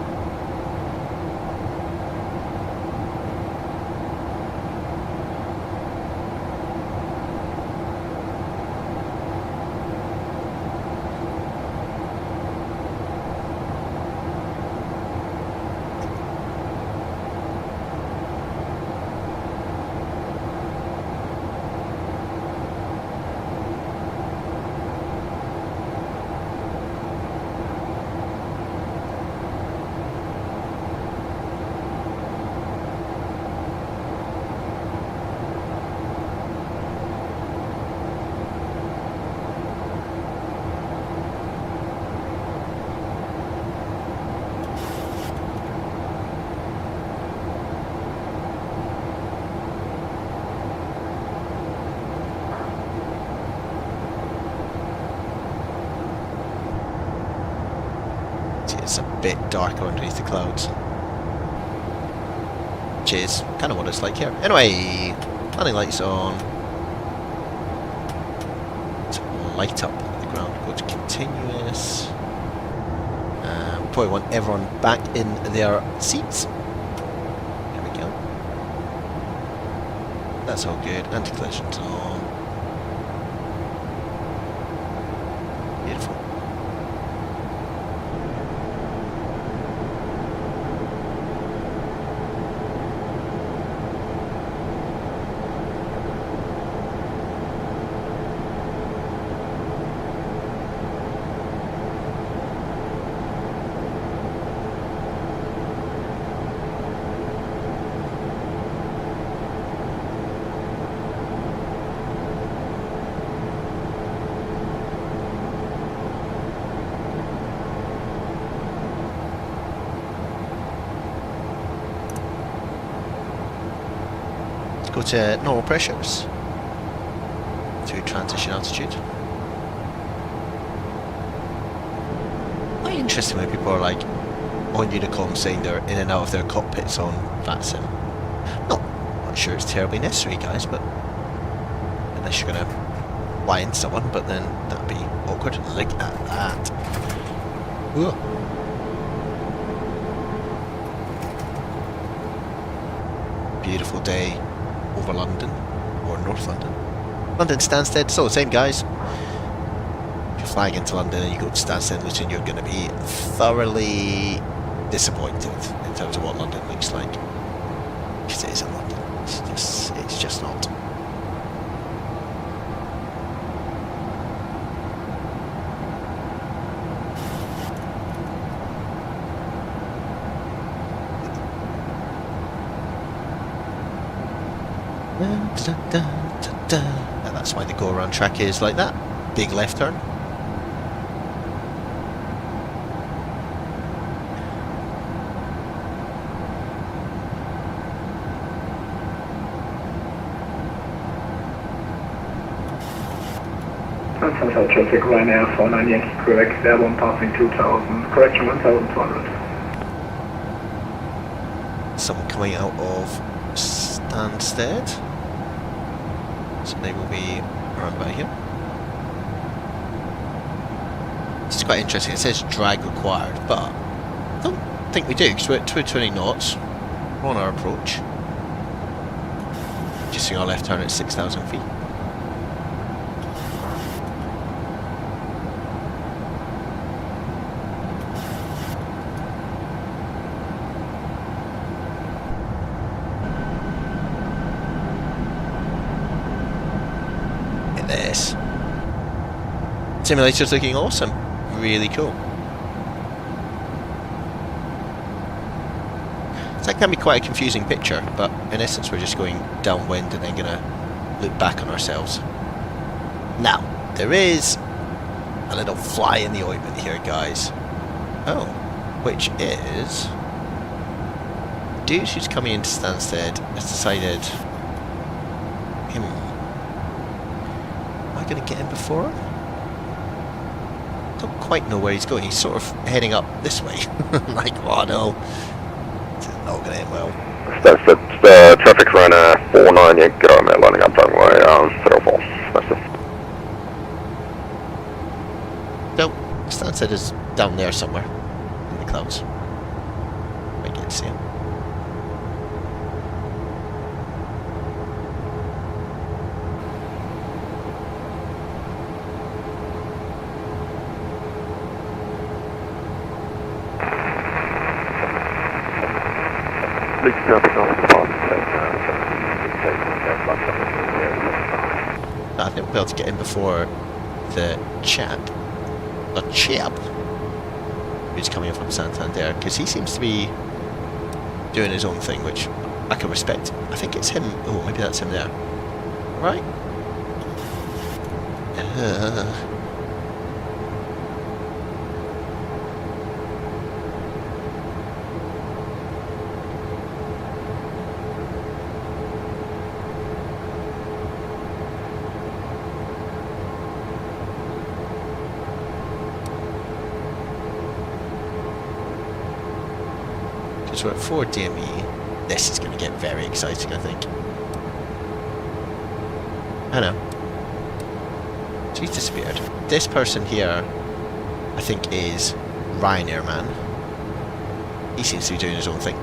It's a bit darker underneath the clouds, which is kind of what it's like here. Anyway, landing lights on. To light up the ground, go to continuous. We probably want everyone back in their seats. There we go. That's all good. Anti-collision's on. Beautiful. Go to normal pressures to transition altitude. Quite interesting when people are like on Unicom saying they're in and out of their cockpits on VATSIM. Not sure it's terribly necessary, guys, but unless you're gonna blind someone, but then that'd be awkward. Look at that. Ooh. Beautiful day over London, or North London. London Stansted, still the same, guys. If you're flying into London and you go to Stansted Luton, you're going to be thoroughly disappointed in terms of what London looks like. Because it isn't London. It's just not. And that's why the go-around track is like that. Big left turn. Sunset traffic Ryanair 49 Yankee Quebec, airborne passing 2000, correction 1200. Someone coming out of Stansted. So they will be around by here. This is quite interesting. It says drag required, but I don't think we do, because we're at 220 knots. We're on our approach. Just seeing our left turn at 6,000 feet. This simulator's looking awesome, really cool. So that can be quite a confusing picture, but in essence we're just going downwind and then gonna look back on ourselves. Now, there is a little fly in the ointment here, guys. Oh, which is the dude who's coming into Stansted has decided, going to get him before him? Don't quite know where he's going. He's sort of heading up this way. Like, oh no, this is not going to end well. That's the traffic runner 49 Yankee Romeo lining up runway 04. Festive. No, Stansted is down there somewhere. the clouds. Might get to see him. Luke's jumping off the bottom, I think we'll be able to get in before the chap who's coming in from Santander, because he seems to be doing his own thing, which I can respect. I think it's him. Oh, maybe that's him there. Right. So at 4 DME, this is going to get very exciting, I think. I know. So he's disappeared. This person here, I think, is Ryanair Man. He seems to be doing his own thing,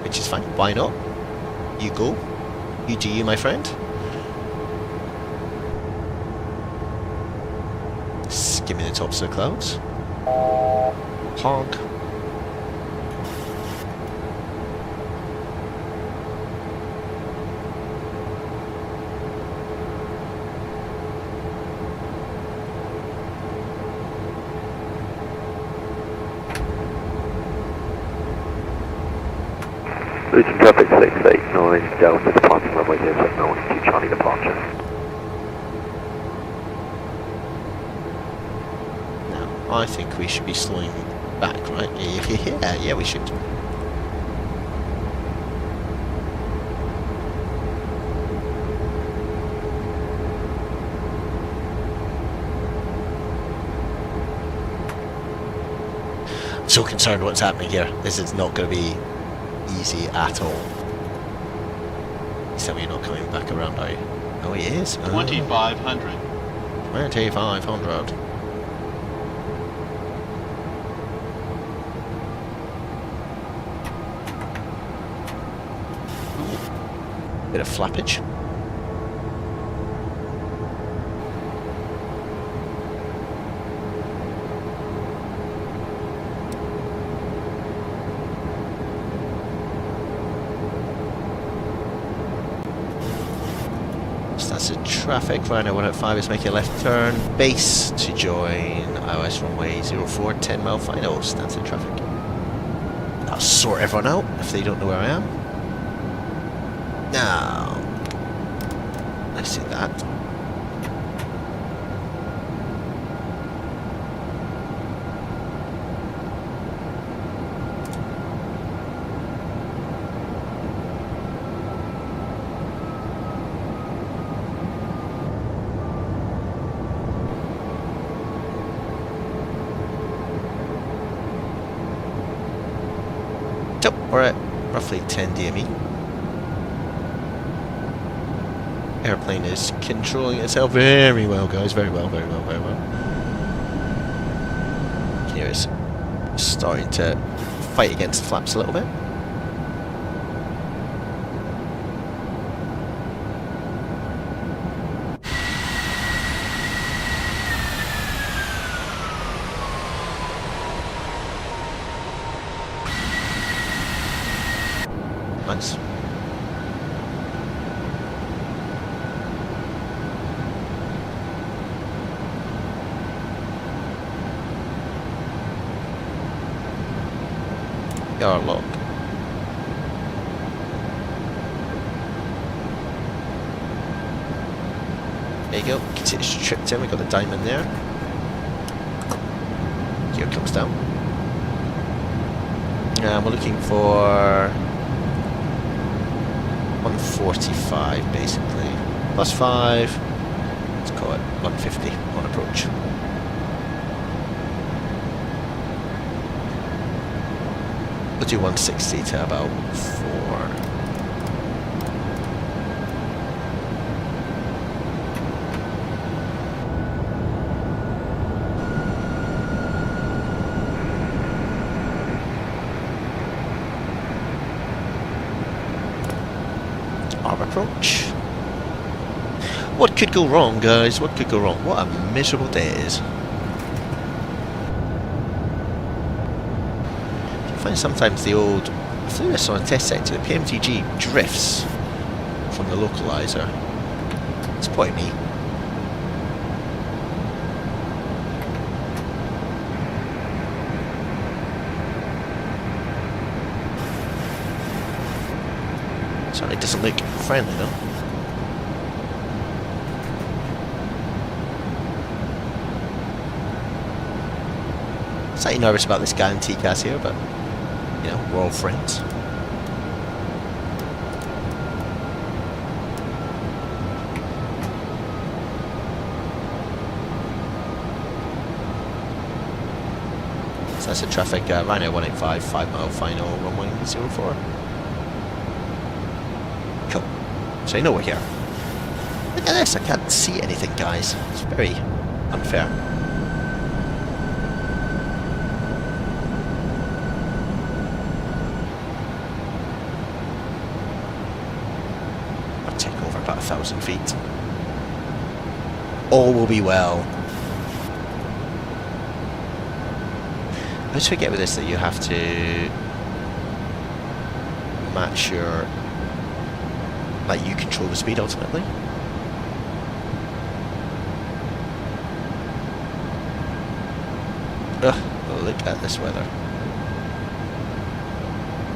which is fine. Why not? You go. You do you, my friend. Skimming the tops of the clouds. Honk. Luton traffic 689 down to departing runway 079 to Charlie departure. Now, I think we should be slowing back, right? Yeah, we should. I'm so concerned what's happening here. This is not going to be easy at all. Tell me you're not coming back around, are you? Oh, he is. 2500. 2500. Bit of flappage. Traffic, Ryanair 105 is making a left turn base to join iOS runway 04, 10 mile final. Stands in traffic. That'll sort everyone out if they don't know where I am. Now, let's do that. We're at roughly 10 DME. Airplane is controlling itself very well, guys. Very well, very well, very well. Here it's starting to fight against flaps a little bit. Nice. Yard lock. There you go. You can see it's tripped in. We got the diamond there. Gear comes down. And we're looking for 145 basically. Plus 5. Let's call it 150 on approach. We'll do 160 to about 4. arm approach. What could go wrong, guys? What could go wrong? What a miserable day it is. I find sometimes the old, I flew this on a test sector, the Pmdg drifts from the localizer. It's quite neat. Certainly doesn't look friendly though. Slightly nervous about this guy in TCAS here, but you know, we're all friends. So that's the traffic, Rhino 185, 5 mile final, runway 04. Cool. So you know we're here. Look at this, I can't see anything, guys. It's very unfair. I'll take over about 1,000 feet. All will be well. I always forget with this that you have to match your, like, you control the speed ultimately. Ugh, look at this weather.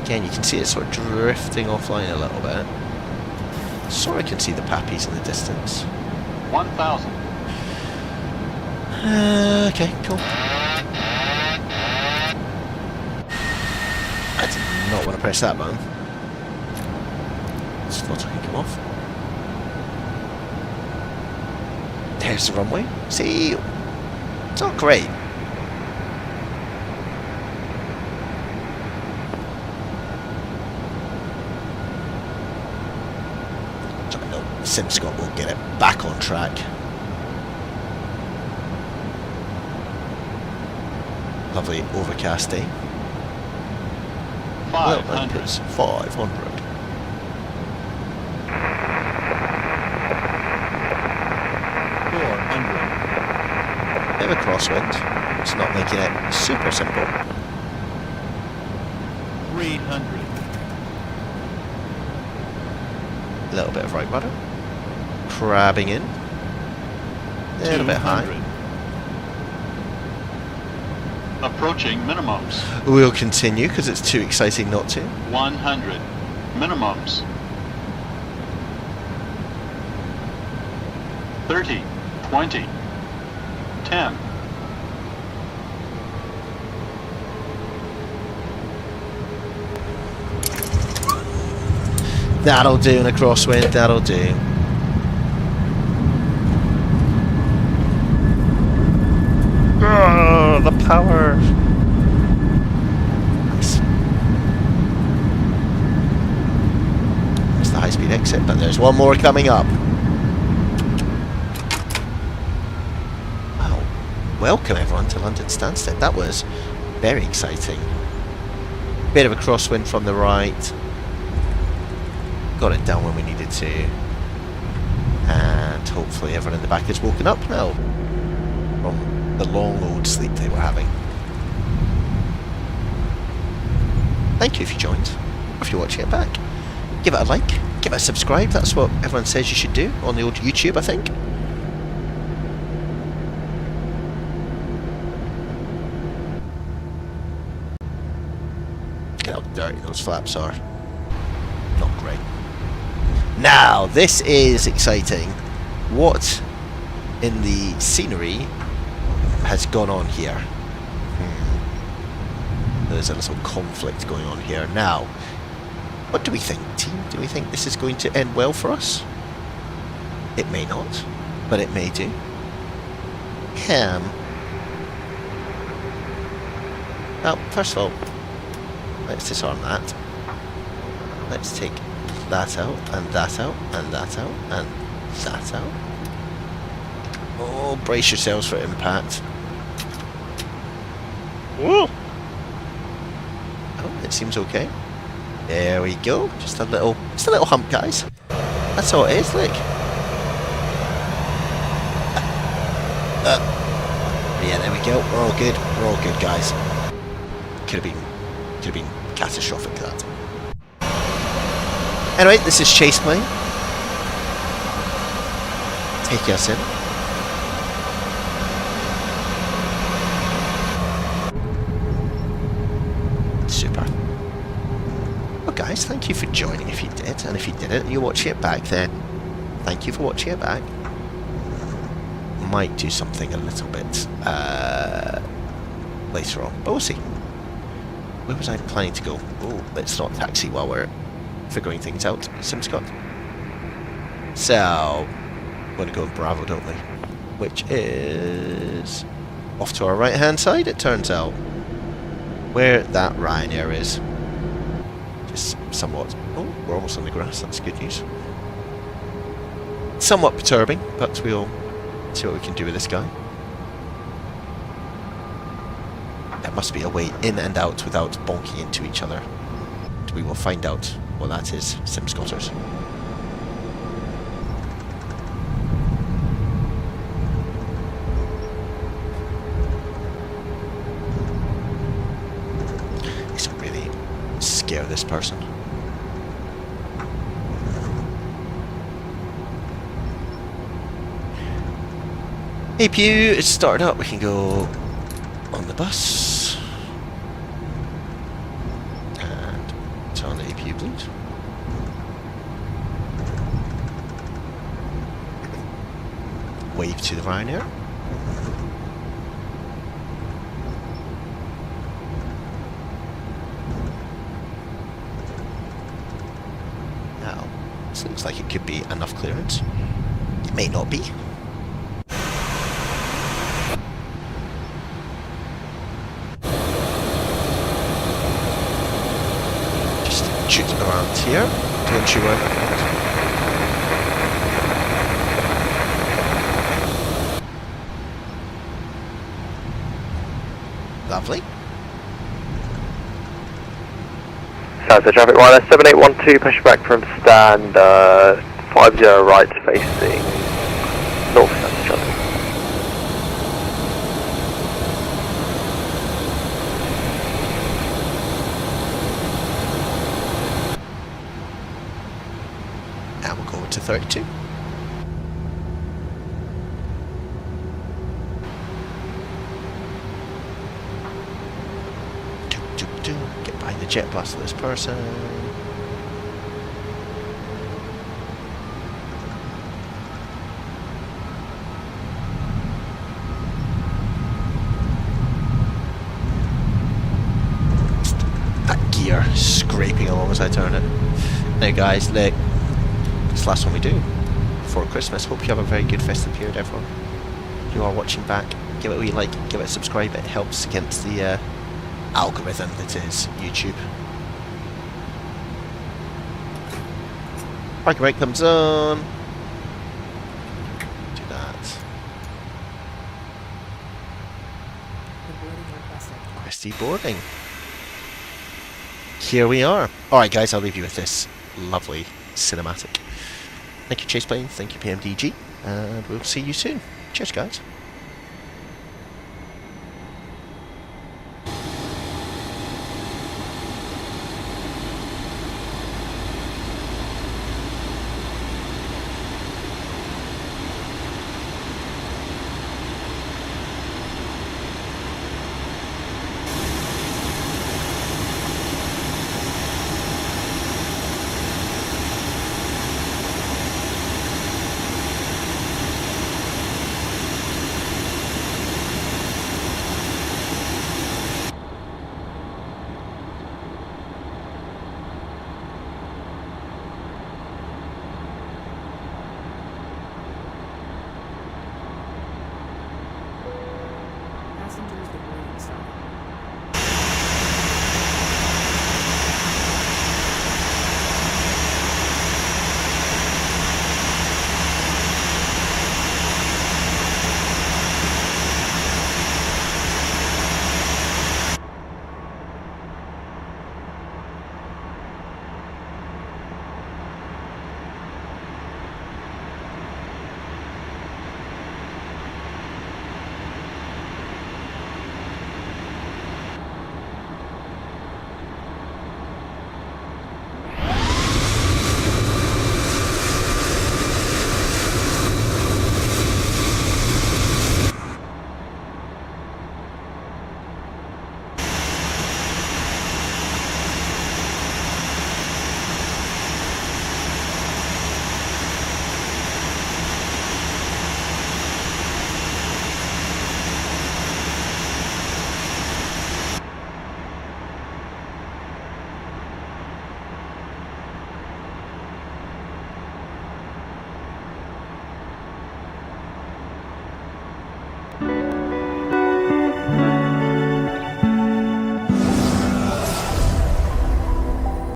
Again, you can see it sort of drifting offline a little bit. Sort of can see the pappies in the distance. 1,000. Okay, cool. I did not want to press that button. Just thought I could come off. There's the runway. See, it's not great. No, SimScott will get it back on track. Lovely overcast day. 500. It's 500. Bit of a crosswind. It's not making it super simple. 300. A little bit of right rudder. Crabbing in. A little bit high. Approaching minimums. We'll continue because it's too exciting not to. 100. Minimums. 30. 20. 10. That'll do in a crosswind, that'll do. Oh, the power. Nice. That's the high-speed exit, but there's one more coming up. Wow. Welcome everyone to London Stansted. That was very exciting. Bit of a crosswind from the right. Got it down when we needed to. And hopefully everyone in the back has woken up now from the long old sleep they were having. Thank you if you joined, or if you're watching it back. Give it a like, give it a subscribe, that's what everyone says you should do on the old YouTube, I think. Look how dirty those flaps are. Not great. Now, this is exciting. What in the scenery has gone on here? There's a little conflict going on here. Now, what do we think, team? Do we think this is going to end well for us? It may not, but it may do. Well, first of all, let's disarm that. Let's take that out, and that out, and that out, and that out. Oh, brace yourselves for impact. Whoa! Oh, it seems okay. There we go. Just a little hump, guys. That's all it is, look. Yeah, there we go. We're all good. We're all good, guys. Could have been catastrophic, that. Anyway, this is Chaseplane. Take us in. Super. Well, guys, thank you for joining if you did, and if you didn't, you're watching it back then. Thank you for watching it back. Might do something a little bit later on, but we'll see. Where was I planning to go? Oh, let's not taxi while we're figuring things out, SimScott. So, we're going to go in Bravo, don't we? Which is off to our right hand side, it turns out. Where that Ryanair is. Just somewhat... Oh, we're almost on the grass, that's good news. Somewhat perturbing, but we'll see what we can do with this guy. There must be a way in and out without bonking into each other. We will find out what that is, SimScotters. This will really scare this person. APU is started up, we can go on the bus. And turn the APU please. Wave to the Ryanair. Now, this looks like it could be enough clearance. It may not be. Shooting around here to ensure lovely. South the traffic wireless 7812, push back from stand 50 right facing north south traffic. And we'll go to 32. Get behind the jet blast of this person. That gear scraping along as I turn it. Now guys, look. It's the last one we do before Christmas. Hope you have a very good festive period, everyone. If you are watching back, give it a wee like, give it a subscribe. It helps against the algorithm that is YouTube. Parking brake comes on. Do that. Requested boarding. Here we are. Alright guys, I'll leave you with this lovely cinematic. Thank you Chaseplane, thank you Pmdg, and we'll see you soon. Cheers guys.